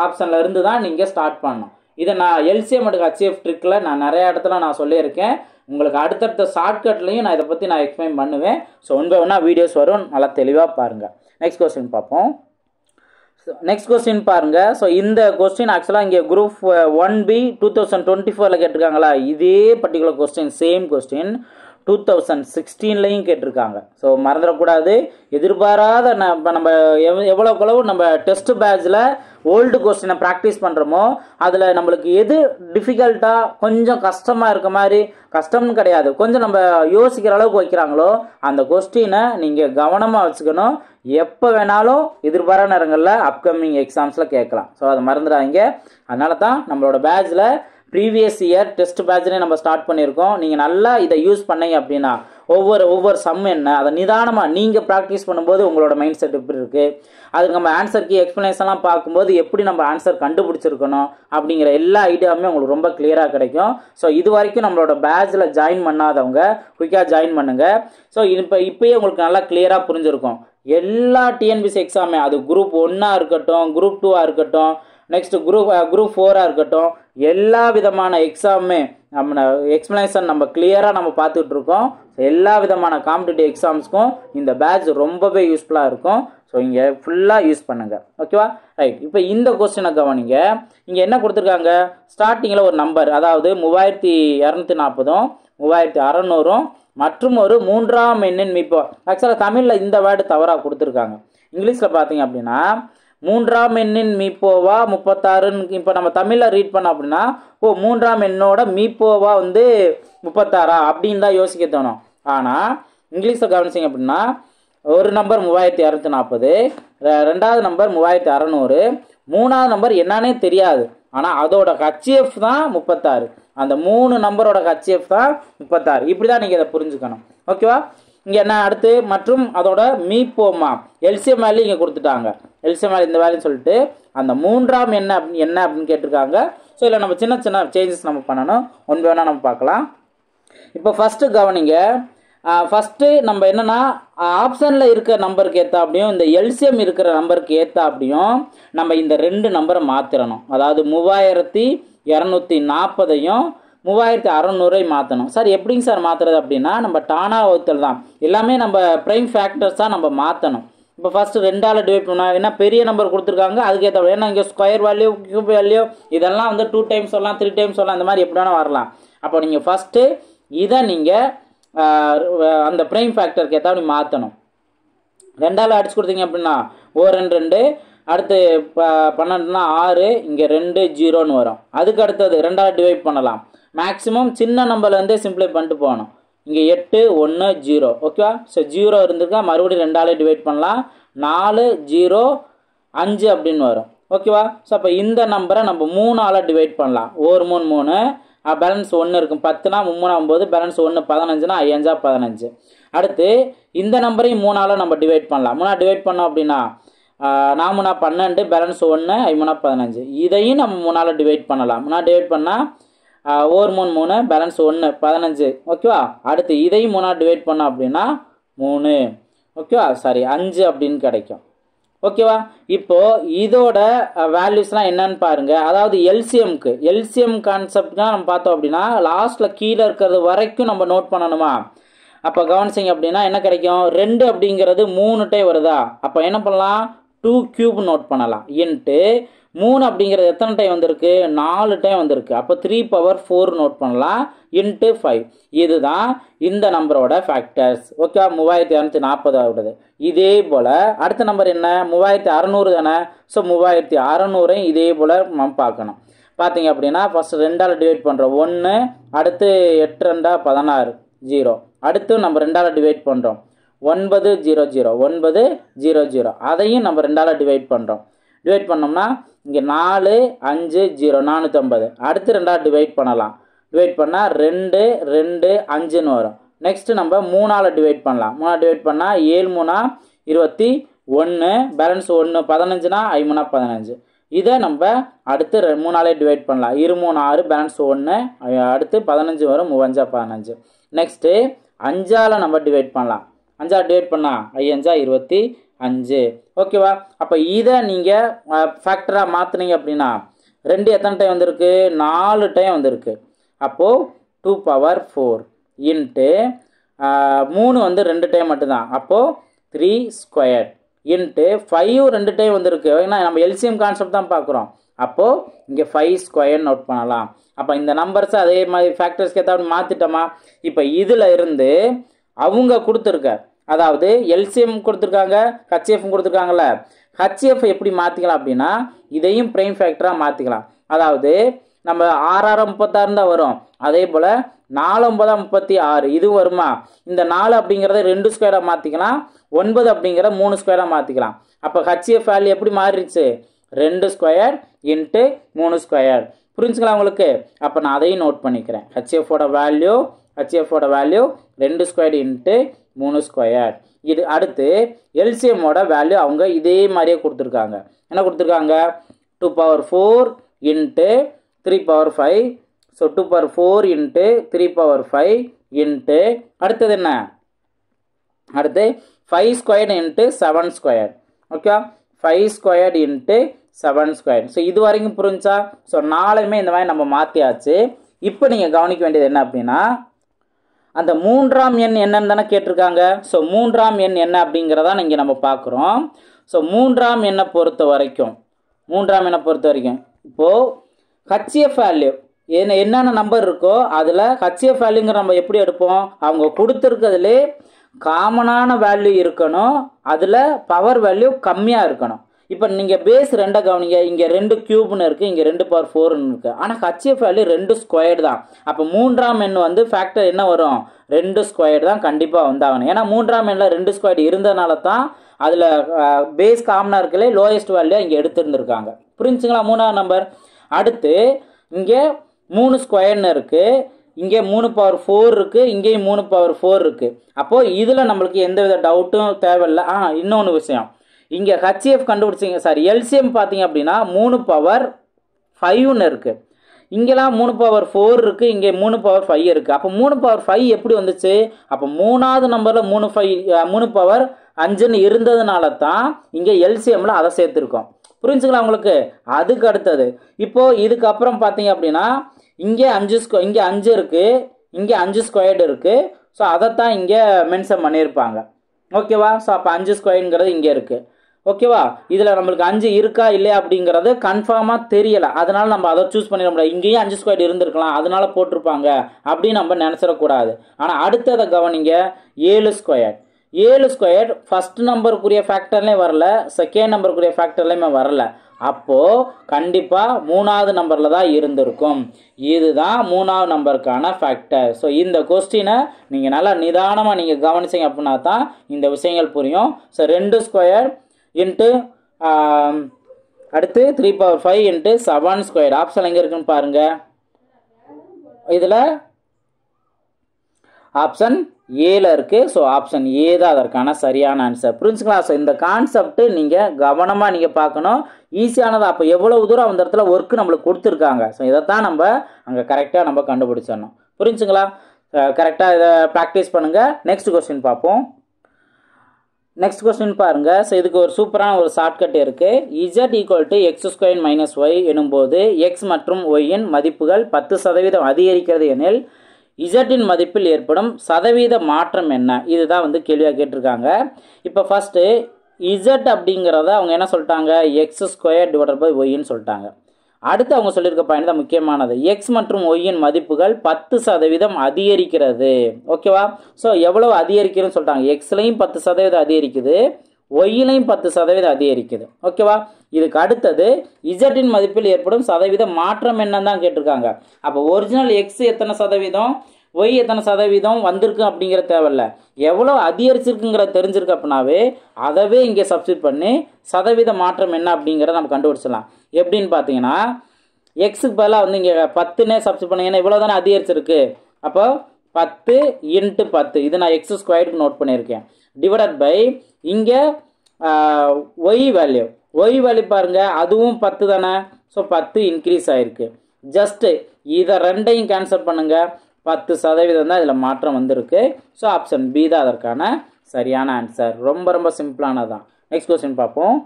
ஆப்ஷனில் இருந்து தான் நீங்கள் ஸ்டார்ட் பண்ணணும். இதை நான் எல்சிஎம் அண்ட் ஹெச்எஃப் ட்ரிக்கில் நான் நிறைய இடத்துல நான் சொல்லியிருக்கேன். உங்களுக்கு அடுத்தடுத்த ஷார்ட்கட்லையும் நான் இதை பற்றி நான் எக்ஸ்பிளைன் பண்ணுவேன். ஸோ ஒன்றா வீடியோஸ் வரும், நல்லா தெளிவாக பாருங்கள். நெக்ஸ்ட் கொஸ்டின் பார்ப்போம். நெக்ஸ்ட் கொஸ்டின் பாருங்கள். ஸோ இந்த கொஸ்டின் ஆக்சுவலாக இங்கே குரூப் 1B 2024 கேட்டிருக்காங்களா, இதே பர்டிகுலர் கொஸ்டின் சேம் கொஸ்டின் 2016லையும் கேட்டிருக்காங்க. ஸோ மறந்துடக்கூடாது. எதிர்பாராத நம்ம எவ்வளோக்களவு நம்ம டெஸ்ட் பேட்சில் ஓல்டு கொஸ்டினை ப்ராக்டிஸ் பண்ணுறோமோ அதில் நம்மளுக்கு எது டிஃபிகல்ட்டாக கொஞ்சம் கஷ்டமாக இருக்க மாதிரி, கஷ்டம்னு கிடையாது, கொஞ்சம் நம்ம யோசிக்கிற அளவுக்கு வைக்கிறாங்களோ அந்த கொஸ்டினை நீங்கள் கவனமாக வச்சுக்கணும். எப்போ வேணாலும் எதிர்பாராத நேரங்களில் அப்கமிங் எக்ஸாம்ஸில் கேட்கலாம். ஸோ அதை மறந்துடாதீங்க. அதனால தான் நம்மளோட பேட்சில் ப்ரீவியஸ் இயர் டெஸ்ட் பேட்ச்லேயே நம்ம ஸ்டார்ட் பண்ணியிருக்கோம். நீங்கள் நல்லா இதை யூஸ் பண்ணீங்க அப்படின்னா ஒவ்வொரு சம் என்ன அதை நிதானமாக நீங்கள் ப்ராக்டிஸ் பண்ணும்போது உங்களோட மைண்ட் செட் எப்படி இருக்குது, அதுக்கு நம்ம ஆன்சர் கீ எக்ஸ்ப்ளனேஷன்லாம் பார்க்கும்போது எப்படி நம்ம ஆன்சர் கண்டுபிடிச்சிருக்கணும் அப்படிங்கிற எல்லா ஐடியாவுமே உங்களுக்கு ரொம்ப கிளியராக கிடைக்கும். ஸோ இது வரைக்கும் நம்மளோட பேட்சில் ஜாயின் பண்ணாதவங்க குயிக்காக ஜாயின் பண்ணுங்கள். ஸோ இப்போயே உங்களுக்கு நல்லா கிளியராக புரிஞ்சிருக்கும். எல்லா டிஎன்பிசி எக்ஸாமே, அது குரூப் 1 இருக்கட்டும், குரூப் 2 இருக்கட்டும், நெக்ஸ்ட் குரூப் 4 இருக்கட்டும், எல்லா விதமான எக்ஸாமுமே நம்ம எக்ஸ்ப்ளனேஷன் நம்ம கிளியராக நம்ம பார்த்துட்டு இருக்கோம். எல்லா விதமான காம்படிட்டிவ் எக்ஸாம்ஸ்க்கும் இந்த பேட்ச் ரொம்பவே யூஸ்ஃபுல்லாக இருக்கும். ஸோ இங்கே ஃபுல்லாக யூஸ் பண்ணுங்கள். ஓகேவா? ரைட். இப்போ இந்த கொஸ்டினை கவனிங்க. இங்கே என்ன கொடுத்துருக்காங்க, ஸ்டார்டிங்கில் ஒரு நம்பர், அதாவது 3240 3600 மற்றும் ஒரு 3ஆம் எண்ணின் மீட்பு. ஆக்சுவலாக தமிழில் இந்த வேர்டு தவறாக கொடுத்துருக்காங்க. இங்கிலீஷில் பார்த்தீங்க அப்படின்னா 3ஆம் எண்ணின் மீப்போவா 36ன்னு இப்போ நம்ம தமிழில் ரீட் பண்ணோம் அப்படின்னா, 3ஆம் எண்ணோட மீப்போவா 36 அப்படின்னு தான் யோசிக்க தோணும். ஆனால் இங்கிலீஷில் கவனிச்சிங்க அப்படின்னா ஒரு நம்பர் 3240, ரெண்டாவது நம்பர் 3600, மூணாவது நம்பர் என்னன்னே தெரியாது, ஆனால் அதோட ஹெச்எஃப் தான் 36. அந்த 3 நம்பரோட ஹெச்எஃப் தான் 36. இப்படி தான் நீங்கள் இதை புரிஞ்சுக்கணும். ஓகேவா? இங்கே என்ன அடுத்து, மற்றும் அதோட மீப்போமா எல்சிஎம் வேல்யூ இங்கே கொடுத்துட்டாங்க. எல்சிஎம் வேல்யூ இந்த வேல்யூன்னு சொல்லிட்டு அந்த 3ஆம் என்ன அப்படின்னு கேட்டிருக்காங்க. ஸோ இதில் நம்ம சின்ன சின்ன சேஞ்சஸ் நம்ம பண்ணணும். ஒன்று வேணால் நம்ம பார்க்கலாம். இப்போ ஃபஸ்ட்டு கவனிங்க. ஃபஸ்ட்டு நம்ம என்னென்னா ஆப்ஷனில் இருக்கிற நம்பருக்கு ஏற்ற அப்படியும் இந்த எல்சிஎம் இருக்கிற நம்பருக்கு ஏற்ற அப்படியும் நம்ம இந்த 2 நம்பரை மாற்றிடணும். அதாவது 3240ஐயும் 3600 மாற்றணும். சார் எப்படிங்க சார் மாற்றுறது அப்படின்னா, நம்ம டானா வகுத்தல் தான், எல்லாமே நம்ம ப்ரைம் ஃபேக்டர்ஸ் தான் நம்ம மாற்றணும். இப்போ ஃபஸ்ட்டு 2ஆல் டிவைட் பண்ணால் என்ன பெரிய நம்பர் கொடுத்துருக்காங்க, அதுக்கேற்ற ஏன்னா இங்கே ஸ்கொயர் வேல்யூ கியூப் வேல்யூ இதெல்லாம் 2 டைம்ஸ் சொல்லலாம், 3 டைம்ஸ் சொல்லலாம், இந்த மாதிரி எப்படி வேணால் வரலாம். அப்போ நீங்கள் ஃபஸ்ட்டு இதை நீங்கள் அந்த ப்ரைம் ஃபேக்டருக்கு ஏற்ற அப்படி மாற்றணும். 2ஆல் அடிச்சு கொடுத்தீங்க அப்படின்னா 2 அடுத்து 12னா 6, இங்கே 2 0ன்னு வரும். அதுக்கு அடுத்தது 2ஆல் டிவைட் பண்ணலாம். மேக்ஸிமம் சின்ன நம்பர்லேருந்தே சிம்பிளை பண்ணிட்டு போகணும். இங்கே 8 1 0. ஓகேவா? ஸோ 0 இருந்திருக்கா, மறுபடியும் 2ஆல் டிவைட் பண்ணலாம். 4 0 5 அப்படின்னு வரும். ஓகேவா? ஸோ அப்போ இந்த நம்பரை நம்ம 3ஆல் டிவைட் பண்ணலாம். 1 3 3, பேலன்ஸ் 1 இருக்கும். 10னா 3 9, பேலன்ஸ் 1 15னா 5 15. அடுத்து இந்த நம்பரையும் 3ஆல் நம்ம டிவைட் பண்ணலாம். 3ஆல் டிவைட் பண்ணோம் அப்படின்னா 4 12, பேலன்ஸ் 1 5 15. இதையும் நம்ம 3ஆல் டிவைட் பண்ணலாம். 3ஆல் டிவைட் பண்ணால் 1 3 3, பேலன்ஸ் 1 15. ஓகேவா? அடுத்து இதையும் 3ஆல் டிவைட் பண்ணோம் அப்படின்னா 3. ஓகேவா? சாரி 5 அப்படின்னு கிடைக்கும். ஓகேவா? இப்போது இதோட வேல்யூஸ்லாம் என்னன்னு பாருங்கள். அதாவது எல்சிஎம் கான்செப்ட்னா நம்ம பார்த்தோம் அப்படின்னா லாஸ்ட்டில் கீழே இருக்கிறது வரைக்கும் நம்ம நோட் பண்ணணுமா? அப்போ கவனிச்சிங்க அப்படின்னா என்ன கிடைக்கும், 2 அப்படிங்கிறது 3 டைம் வருதா, அப்போ என்ன பண்ணலாம், 2 கியூப் நோட் பண்ணலாம். இன்ட்டு 3 அப்படிங்கிறது எத்தனை டைம் வந்திருக்கு, 4 டைம் வந்திருக்கு. அப்போ 3 பவர் 4 நோட் பண்ணலாம். இன்ட்டு 5. இதுதான் இந்த நம்பரோட ஃபேக்டர்ஸ். ஓகே, 3240 இதே போல் அடுத்த நம்பர் என்ன, 3600 தானே. ஸோ 3600 இதே போல் நம்ம பார்க்கணும். பார்த்தீங்க அப்படின்னா ஃபஸ்ட்டு 2ஆல் டிவைட் பண்ணுறோம் 1, அடுத்து 8 2 16 0. அடுத்து நம்ம 2ஆல் டிவைட் பண்ணுறோம் 9 0 0 9 0 0. அதையும் நம்ம 2ஆல் டிவைட் பண்ணுறோம். டிவைட் பண்ணோம்னா இங்கே 4 5 0 450. அடுத்து 2ஆல் டிவைட் பண்ணலாம். டிவைட் பண்ணால் 2 2 5ன்னு வரும். நெக்ஸ்ட் நம்ம 3ஆல் டிவைட் பண்ணலாம். 3ஆல் டிவைட் பண்ணால் 7 3 21, பேலன்ஸ் 1 15னா 5 15. இதை நம்ம அடுத்து 3ஆலே டிவைட் பண்ணலாம். 2 3 6, பேலன்ஸ் 1, அடுத்து 15 வரும், 5 15. நெக்ஸ்ட்டு 5ஆல் நம்ம டிவைட் பண்ணலாம். 5ஆல் டிவைட் பண்ணால் 5 25. ஓகேவா? அப்போ இதை நீங்கள் ஃபேக்டராக மாற்றினீங்க அப்படின்னா 2 எத்தனை டைம் வந்திருக்கு? 4 டைம் வந்திருக்கு. அப்போது 2 பவர் 4 இன்ட்டு 3 வந்து 2 டைம் மட்டும்தான். அப்போது 3 ஸ்கொயர் இன்ட்டு 5 2 டைம் வந்திருக்கு. ஏன்னா நம்ம எல்சிஎம் கான்செப்ட் தான் பார்க்குறோம். அப்போது இங்கே 5 ஸ்கொயர் நோட் பண்ணலாம். அப்போ இந்த நம்பர்ஸை அதே மாதிரி ஃபேக்டர்ஸ்க்கு ஏதாவது மாற்றிட்டோமா? இப்போ இதில் இருந்து அவங்க கொடுத்துருக்க, அதாவது எல்சிஎம் கொடுத்துருக்காங்க, ஹச்சிஎஃப் கொடுத்துருக்காங்கல்ல, ஹச்சிஎஃப் எப்படி மாற்றிக்கலாம் அப்படின்னா இதையும் ப்ரைம் ஃபேக்டராக மாற்றிக்கலாம். அதாவது நம்ம 6 6 36 தான் வரும். அதே போல் 4 9 36 இது வருமா? இந்த 4 அப்படிங்கிறத 2 ஸ்கொயராக மாற்றிக்கலாம், 9 அப்படிங்கிற 3 ஸ்கொயராக மாற்றிக்கலாம். அப்போ ஹச்சிஎஃப் வேல்யூ எப்படி மாறிடுச்சு? 2 ஸ்கொயர் இன்ட்டு 3 ஸ்கொயர். புரிஞ்சுக்கலாம் உங்களுக்கு? அப்போ நான் அதையும் நோட் பண்ணிக்கிறேன். ஹச்சிஎஃபோட வேல்யூ 2 ஸ்கொயர் இன்ட்டு 3 ஸ்கொயர். இது அடுத்து எல்சிஎம்மோட வேல்யூ அவங்க இதே மாதிரியே கொடுத்துருக்காங்க. என்ன கொடுத்துருக்காங்க? 2 power 4 into 3 power 5. So 2 power 4 into 3 power 5 into அடுத்தது என்ன? அடுத்து 5 square into 7 square. Okay, 5 square into 7 square. So இது வரைக்கும் புரிஞ்சா? ஸோ 4மே இந்த மாதிரி நம்ம மாற்றியாச்சு. இப்போ நீங்கள் கவனிக்க வேண்டியது என்ன அப்படின்னா அந்த 3ஆம் எண் என்னன்னு தானே கேட்டிருக்காங்க. ஸோ 3ஆம் எண் என்ன அப்படிங்கிறதான் இங்கே நம்ம பார்க்குறோம். ஸோ 3ஆம் எண்ணை பொறுத்த வரைக்கும் இப்போது ஹச்சிஎஃப் வேல்யூ என்னென்ன நம்பர் இருக்கோ அதில் ஹச்சிஎஃப் வேல்யூங்கிற நம்ம எப்படி எடுப்போம்? அவங்க கொடுத்துருக்கிறதுலே காமனான வேல்யூ இருக்கணும், அதில் பவர் வேல்யூ கம்மியாக இருக்கணும். இப்போ நீங்கள் பேஸ் 2 கவனிங்க. இங்கே 2 கியூப்னு இருக்குது, இங்கே 2 பவர் 4ன்னு இருக்குது. ஆனால் ஹச்சிஎஃப் வேல்யூ 2 ஸ்கொயர் தான். அப்போ 3ஆம் எண் வந்து ஃபேக்டர் என்ன வரும்? 2 ஸ்கொயர் தான் கண்டிப்பாக வந்தாகணும். ஏன்னா 3ஆம் எண்ணில் 2 ஸ்கொயர் இருந்ததுனால தான் அதில் பேஸ் காமனாக இருக்கலே லோயஸ்ட் வேல்யூ இங்கே எடுத்துருந்துருக்காங்க. புரிஞ்சுங்களா? 3ஆம் நம்பர். அடுத்து இங்கே 3 ஸ்கொயர்னு இருக்குது, இங்கே 3 பவர் 4 இருக்குது, இங்கேயும் 3 பவர் 4 இருக்குது. அப்போது இதில் நம்மளுக்கு எந்தவித டவுட்டும் தேவையில்லை. இன்னொன்று விஷயம், இங்கே ஹச்சிஎஃப் கண்டுபிடிச்சிங்க, சாரி எல்சிஎம் பார்த்தீங்க அப்படின்னா 3 பவர் 5ன்னு இருக்குது. இங்கெல்லாம் 3 பவர் 4 இருக்குது, இங்கே 3 பவர் 5 இருக்குது. அப்போ 3 பவர் 5 எப்படி வந்துச்சு? அப்போ 3ஆவது நம்பரில் 3 பவர் 5ன்னு இருந்ததுனால தான் இங்கே எல்சிஎம்மில் அதை சேர்த்துருக்கோம். புரிஞ்சுக்கலாம் உங்களுக்கு? அதுக்கு அடுத்தது இப்போது இதுக்கப்புறம் பார்த்தீங்க அப்படின்னா இங்கே 5 இருக்குது, இங்கே 5 ஸ்கொயர்டு இருக்குது. ஸோ அதைத்தான் இங்கே மென்ஷன் பண்ணியிருப்பாங்க. ஓகேவா? ஸோ அப்போ 5 ஸ்கொயருங்கிறது இங்கே இருக்குது. ஓகேவா? இதில் நம்மளுக்கு 5 இருக்கா இல்லையா அப்படிங்கிறது கன்ஃபார்மாக தெரியலை. அதனால் நம்ம அதை சூஸ் பண்ணிட முடியாது. இங்கேயும் 5 ஸ்கொயர் இருந்திருக்கலாம், அதனால போட்டிருப்பாங்க அப்படின்னு நம்ம நினச்சிடக்கூடாது. ஆனால் அடுத்ததை கவனிங்க, 7 ஸ்கொயர். 7 ஸ்கொயர் ஃபஸ்ட் நம்பருக்குரிய ஃபேக்டர்லேயும் வரல, செகண்ட் நம்பருக்குரிய ஃபேக்டர்லேயுமே வரல. அப்போது கண்டிப்பாக 3ஆவது நம்பரில் தான் இருந்திருக்கும். இதுதான் 3ஆவது நம்பருக்கான ஃபேக்டர். ஸோ இந்த கொஸ்டினை நீங்கள் நல்லா நிதானமாக நீங்கள் கவனிச்சிங்க அப்படின்னா தான் இந்த விஷயங்கள் புரியும். ஸோ 2 ஸ்கொயர் இன்ட்டு அடுத்து 3 பவர் 5 இன்ட்டு 7 ஸ்கொயர். ஆப்ஷன் எங்கே இருக்குன்னு பாருங்கள். இதில் ஆப்ஷன் ஏல இருக்குது. ஸோ ஆப்ஷன் ஏ தான் அதற்கான சரியான ஆன்சர். புரிஞ்சுக்கலாம்? ஸோ இந்த கான்செப்ட் நீங்கள் கவனமாக நீங்கள் பார்க்கணும். ஈஸியானது. அப்போ எவ்வளோ தூரம் அந்த இடத்துல ஒர்க்கு நம்மளுக்கு கொடுத்துருக்காங்க. ஸோ இதைத்தான் நம்ம அங்கே கரெக்டாக நம்ம கண்டுபிடிச்சிடணும். புரிஞ்சுங்களா? கரெக்டாக இதை ப்ராக்டிஸ் பண்ணுங்கள். நெக்ஸ்ட் கொஸ்டின் பார்ப்போம். நெக்ஸ்ட் கொஸ்டின் பாருங்கள். ஸோ இதுக்கு ஒரு சூப்பரான ஒரு ஷார்ட்கட் இருக்குது. Z = x² - y எனும்போது x மற்றும் y-இன் மதிப்புகள் 10% அதிகரிக்கிறது எனில் Z-இன் மதிப்பில் ஏற்படும் சதவீத மாற்றம் என்ன? இதுதான் வந்து கேள்வியாக கேட்டிருக்காங்க. இப்போ ஃபஸ்ட்டு Z அப்படிங்கிறத அவங்க என்ன சொல்லிட்டாங்க? x² / y-ன்னு சொல்லிட்டாங்க. அடுத்து அவங்க சொல்லியிருக்க பாயிண்ட் தான் முக்கியமானது. x மற்றும் y-இன் மதிப்புகள் 10% அதிகரிக்கிறது. ஓகேவா? ஸோ எவ்வளோ அதிகரிக்கிறதுன்னு சொல்லிட்டாங்க. எக்ஸ்லையும் 10% அதிகரிக்குது, ஒய்லையும் 10% அதிகரிக்குது. ஓகேவா? இதுக்கு அடுத்தது இசட்டின் மதிப்பில் ஏற்படும் சதவீத மாற்றம் என்னன்னு தான் கேட்டிருக்காங்க. அப்போ ஒரிஜினல் எக்ஸ் எத்தனை சதவீதம், ஒய் எத்தனை சதவீதம் வந்திருக்கு அப்படிங்கிற தேவையில்ல, எவ்வளோ அதிகரிச்சிருக்குங்கிறத தெரிஞ்சிருக்கு அப்படின்னாவே அதவே இங்கே சப்ஸ்டிட் பண்ணி சதவீத மாற்றம் என்ன அப்படிங்கிறத நம்ம கண்டுபிடிச்சிடலாம். எப்படின்னு பார்த்தீங்கன்னா எக்ஸுக்கு பதிலாக வந்து இங்கே 10னே சப்ஸ்டிட் பண்ணிங்கன்னா இவ்வளோ தானே அதிகரிச்சிருக்கு. அப்போ 10 × 10 இது நான் எக்ஸ் ஸ்கொயருக்கு நோட் பண்ணியிருக்கேன். டிவைடட் பை இங்கே ஒய் வேல்யூ பாருங்கள் அதுவும் 10 தானே. ஸோ 10 இன்க்ரீஸ் ஆகிருக்கு. ஜஸ்ட்டு இதை ரெண்டையும் கேன்சல் பண்ணுங்கள், 10% தான் இதில் மாற்றம் வந்திருக்கு. ஸோ ஆப்ஷன் பி தான் அதற்கான சரியான ஆன்சர். ரொம்ப ரொம்ப சிம்பிளானதான். நெக்ஸ்ட் கொஸ்டின் பார்ப்போம்.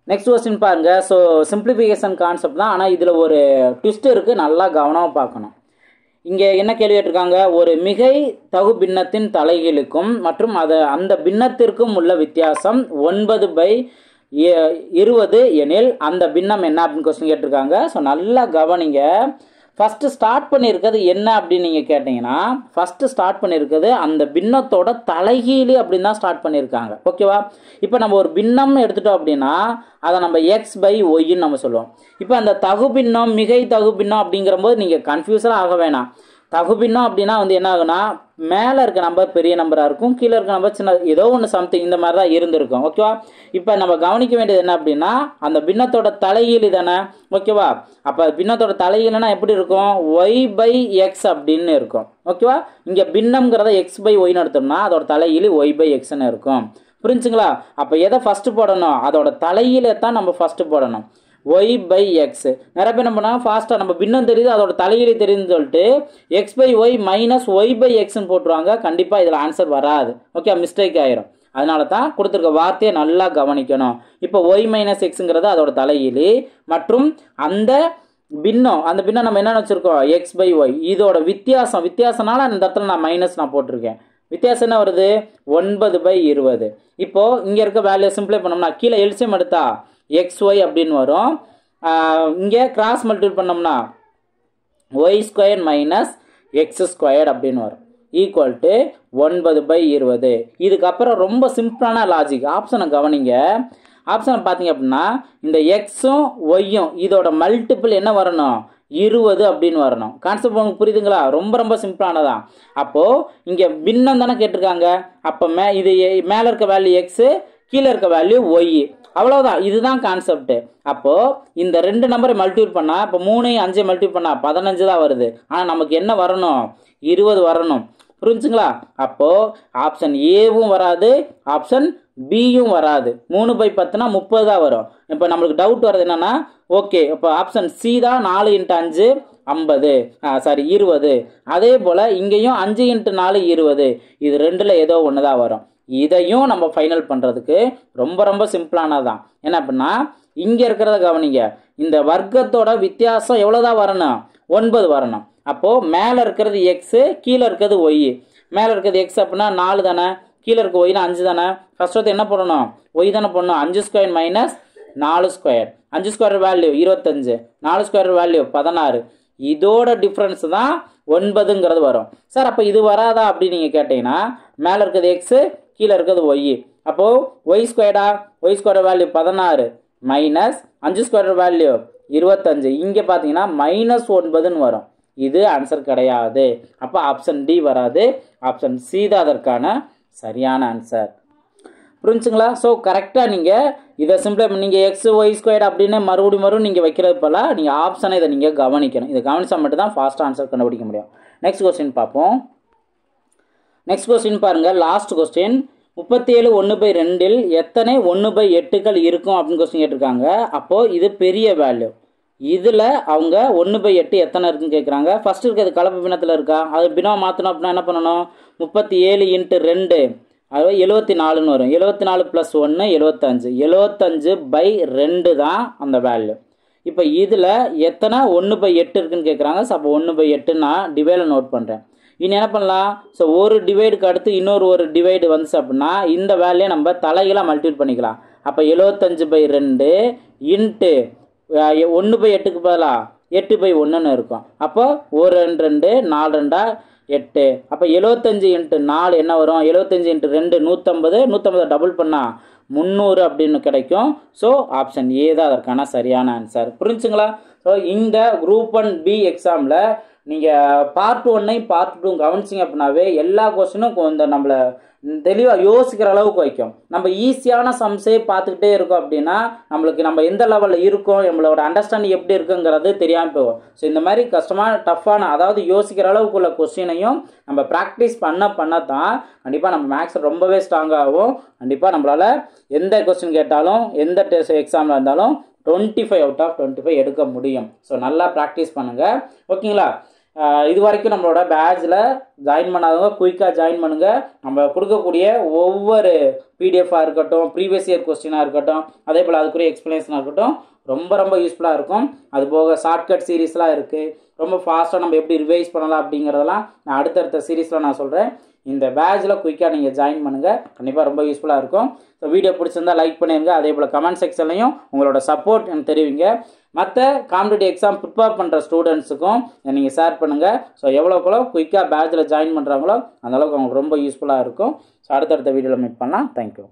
நெக்ஸ்ட் கொஸ்டின் பாருங்கள். ஸோ சிம்பிளிஃபிகேஷன் கான்செப்ட் தான், ஆனால் இதில் ஒரு ட்விஸ்ட் இருக்குது, நல்லா கவனமாக பார்க்கணும். இங்கே என்ன கேள்வி கேட்டிருக்காங்க, ஒரு மிகை தகு பின்னத்தின் தலைகீழுக்கும் மற்றும் அந்த பின்னத்திற்கும் உள்ள வித்தியாசம் 9/20 எனில் அந்த பின்னம் என்ன அப்படின்னு கொஸ்டின் கேட்டிருக்காங்க. ஸோ நல்லா கவனிங்க. ஃபஸ்ட்டு ஸ்டார்ட் பண்ணியிருக்கிறது என்ன அப்படின்னு நீங்கள் கேட்டிங்கன்னா, ஃபஸ்ட்டு ஸ்டார்ட் பண்ணியிருக்கிறது அந்த பின்னத்தோட தலைகீழி அப்படின்னு தான் ஸ்டார்ட் பண்ணியிருக்காங்க. ஓகேவா? இப்போ நம்ம ஒரு பின்னம் எடுத்துட்டோம் அப்படின்னா அதை நம்ம x/yன்னு நம்ம சொல்லுவோம். இப்போ அந்த தகு பின்னம் மிகை தகு பின்னம் அப்படிங்கிற போது நீங்கள் கன்ஃபியூஸாக ஆக வேணாம். தகு பின்னம் அப்படின்னா வந்து என்ன ஆகுனா, மேலே இருக்க நம்பர் பெரிய நம்பராக இருக்கும், கீழே இருக்க நம்பர் சின்ன ஏதோ ஒன்று சம்திங் இந்த மாதிரி தான் இருந்திருக்கும். ஓகேவா? இப்போ நம்ம கவனிக்க வேண்டியது என்ன அப்படின்னா அந்த பின்னத்தோட தலைகீழி தானே. ஓகேவா? அப்போ பின்னத்தோட தலைகீழ்னா எப்படி இருக்கும், y/x அப்படின்னு இருக்கும். ஓகேவா? இங்கே பின்னம்ங்கிறத x/yன்னு எடுத்தோம்னா அதோட தலைகீழி y/xன்னு இருக்கும். புரிஞ்சுங்களா? அப்போ எதை ஃபஸ்ட்டு போடணும், அதோட தலைகீழை தான் நம்ம ஃபஸ்ட்டு போடணும், y/x. நிறைய பேர் என்ன பண்ணால் ஃபாஸ்ட்டாக நம்ம பின்னம் தெரியுது அதோட தலைகீழி தெரியுதுன்னு சொல்லிட்டு x/y மைனஸ் y/xன்னு போட்டுருவாங்க. கண்டிப்பாக இதில் ஆன்சர் வராது. ஓகே, மிஸ்டேக் ஆயிரும். அதனால தான் கொடுத்துருக்க வார்த்தையை நல்லா கவனிக்கணும். இப்போ y - xங்கிறது அதோட தலைகீழி மற்றும் அந்த பின்னம் நம்ம என்ன வச்சுருக்கோம் x/y, இதோட வித்தியாசம்னால அந்த இடத்துல நான் மைனஸ் போட்டிருக்கேன். வித்தியாசம் என்ன வருது, 9/20. இப்போது இங்கே இருக்க வேல்யூ சிம்பிளை பண்ணோம்னா கீழே எல்சியம் எடுத்தா xy அப்படின்னு வரும். இங்கே கிராஸ் மல்டிபிள் பண்ணோம்னா y² - x² அப்படின்னு வரும், ஈக்குவல் டு 9/20. இதுக்கப்புறம் ரொம்ப சிம்பிளான லாஜிக். ஆப்ஷனை கவனிங்க. ஆப்ஷனை பார்த்தீங்க அப்படின்னா இந்த எக்ஸும் ஒய்யும் இதோட மல்டிபிள் என்ன வரணும், 20 அப்படின்னு வரணும். கான்செப்ட் உங்களுக்கு புரியுதுங்களா? ரொம்ப ரொம்ப சிம்பிளானதான். அப்போது இங்கே பின்னம் தானே கேட்டிருக்காங்க. அப்போ இது மேலே இருக்க வேல்யூ எக்ஸு, கீழே இருக்க வேல்யூ ஒய், அவ்வளோதான். இதுதான் கான்செப்ட். அப்போது இந்த ரெண்டு நம்பரை மல்டிபிள் பண்ணால் இப்போ 3 5 மல்டிபிள் பண்ணால் 15 தான் வருது. ஆனால் நமக்கு என்ன வரணும், 20 வரணும். புரிஞ்சுங்களா? அப்போது ஆப்ஷன் ஏவும் வராது, ஆப்ஷன் பியும் வராது. 3/10னா 30 தான் வரும். இப்போ நம்மளுக்கு டவுட் வர்றது என்னன்னா, ஓகே இப்போ ஆப்ஷன் சி தான் 4 × 5 50, 20. அதே போல் இங்கேயும் 5 × 4 20. இது ரெண்டில் ஏதோ ஒன்று தான் வரும். இதையும் நம்ம ஃபைனல் பண்ணுறதுக்கு ரொம்ப ரொம்ப சிம்பிளானதான். என்ன அப்படின்னா இங்கே இருக்கிறத கவனிங்க, இந்த வர்க்கத்தோட வித்தியாசம் எவ்வளோதான் வரணும், 9 வரணும். அப்போது மேலே இருக்கிறது எக்ஸு, கீழே இருக்கிறது ஒய். மேலே இருக்கிறது எக்ஸ் அப்படின்னா 4 தானே, கீழே இருக்க ஒய்னா 5 தானே. ஃபர்ஸ்ட் வந்து என்ன பண்ணணும், ஒய் தானே பண்ணணும். 5² - 4². 5² வேல்யூ 25, 4² வேல்யூ 16. இதோட டிஃப்ரென்ஸ் தான் 9ங்கிறது வரும். சார் அப்போ இது வராதா அப்படின்னு நீங்கள் கேட்டிங்கன்னா, மேலே இருக்கிறது எக்ஸு, கீழே இருக்கிறது ஒய். அப்போது y² வேல்யூ 16 மைனஸ் 5² வேல்யூ 25. இங்கே பார்த்தீங்கன்னா -9ன்னு வரும். இது ஆன்சர் கிடையாது. அப்போ ஆப்ஷன் டி வராது, ஆப்ஷன் சி தான் அதற்கான சரியான ஆன்சர். புரிஞ்சுங்களா? ஸோ கரெக்டாக நீங்கள் இதை சிம்பிளை நீங்கள் x/y² அப்படின்னு மறுபடியும் நீங்கள் வைக்கிறது போல நீங்கள் ஆப்ஷனை இதை நீங்கள் கவனிக்கணும். இதை கவனிச்சா மட்டும் தான் ஃபாஸ்ட்டாக ஆன்சர் கண்டுபிடிக்க முடியும். நெக்ஸ்ட் கொஸ்டின் பார்ப்போம். நெக்ஸ்ட் கொஸ்டின் பாருங்கள், லாஸ்ட் கொஸ்டின். 37 1/2 எத்தனை 1/8கள் இருக்கும் அப்படின்னு கொஸ்டின் கேட்டிருக்காங்க. அப்போது இது பெரிய வேல்யூ. இதில் அவங்க 1/8 எத்தனை இருக்குன்னு கேட்குறாங்க. ஃபஸ்ட்டு இருக்கிறது கலப்பு பின்னத்தில் இருக்கா, அது பின்னம் மாற்றணும் அப்படின்னா என்ன பண்ணணும், 37 × 2 அதாவது 74ன்னு வரும். 74 + 1 75. 75/2 தான் அந்த வேல்யூ. இப்போ இதில் எத்தனை 1/8 இருக்குன்னு கேட்குறாங்க. ஸோ அப்போ 1/8 நான் டிவைடில் நோட் பண்ணுறேன். இனி என்ன பண்ணலாம், ஸோ ஒரு டிவைடுக்கு அடுத்து ஒரு டிவைடு வந்துச்சு அப்படின்னா இந்த வேல்யூயை நம்ம தலைகளாக மல்டிபிள் பண்ணிக்கலாம். அப்போ 75/2 இன்ட்டு 1/8க்கு பதிலாக 8/1ன்னு இருக்கும். அப்போ 1 2 2 4 2 8. அப்போ 75 × 4 என்ன வரும், 75 × 2 150, 150 டபுள் பண்ணால் 300 அப்படின்னு கிடைக்கும். ஸோ ஆப்ஷன் ஏ தான் அதற்கான சரியான ஆன்சர். புரிஞ்சுங்களா? ஸோ இந்த குரூப் 1B எக்ஸாமில் நீங்கள் பார்ட் 1ஐயும் பார்ட் 2 கவனிச்சிங்க அப்படின்னாவே எல்லா கொஸ்டினும் கொஞ்சம் நம்மளை தெளிவாக யோசிக்கிற அளவுக்கு வைக்கும். நம்ம ஈஸியான சம்ஸே பார்த்துக்கிட்டே இருக்கோம் அப்படின்னா நம்மளுக்கு நம்ம எந்த லெவலில் இருக்கோம், நம்மளோட அண்டர்ஸ்டாண்டிங் எப்படி இருக்குங்கிறது தெரியாமல் போகும். ஸோ இந்த மாதிரி கஷ்டமான டஃப்பான அதாவது யோசிக்கிற அளவுக்கு உள்ள கொஸ்டினையும் நம்ம ப்ராக்டிஸ் பண்ண தான் கண்டிப்பாக நம்ம மேக்ஸ் ரொம்பவே ஸ்ட்ராங்காகும். கண்டிப்பாக நம்மளால் எந்த கொஸ்டின் கேட்டாலும் எந்த டெஸ்ட் எக்ஸாமில் இருந்தாலும் 25 out of 25 எடுக்க முடியும். ஸோ நல்லா ப்ராக்டிஸ் பண்ணுங்கள். ஓகேங்களா? இது வரைக்கும் நம்மளோட பேட்சில் ஜாயின் பண்ணாதவங்க குயிக்காக ஜாயின் பண்ணுங்கள். நம்ம கொடுக்கக்கூடிய ஒவ்வொரு பிடிஎஃபாக இருக்கட்டும், ப்ரீவியஸ் இயர் கொஸ்டினாக இருக்கட்டும், அதே போல் அதுக்குரிய எக்ஸ்ப்ளனேஷனாக இருக்கட்டும், ரொம்ப யூஸ்ஃபுல்லாக இருக்கும். அது போக ஷார்ட்கட் சீரீஸ்லாம் இருக்குது. ரொம்ப ஃபாஸ்ட்டாக நம்ம எப்படி ரிவைஸ் பண்ணலாம் அப்படிங்கிறதெல்லாம் நான் அடுத்தடுத்த சீரீஸில் நான் சொல்கிறேன். இந்த பேட்சில் குயிக்காக நீங்கள் ஜாயின் பண்ணுங்கள். கண்டிப்பாக ரொம்ப யூஸ்ஃபுல்லாக இருக்கும். ஸோ வீடியோ பிடிச்சிருந்தால் லைக் பண்ணிடுங்க. அதே போல் கமெண்ட் செக்ஷன்லையும் உங்களோட சப்போர்ட் எனக்கு தெரிவிங்க. மற்ற காம்படிட்டிவ் எக்ஸாம் ப்ரிப்பேர் பண்ணுற ஸ்டூடெண்ட்ஸுக்கும் நீங்கள் ஷேர் பண்ணுங்கள். ஸோ எவ்வளோக்குள்ளோ குயிக்காக பேட்சில் ஜாயின் பண்ணுறாங்களோ அந்தளவுக்கு அவங்களுக்கு ரொம்ப யூஸ்ஃபுல்லாக இருக்கும். ஸோ அடுத்தடுத்த வீடியோவில் மீட் பண்ணலாம். தேங்க்யூ.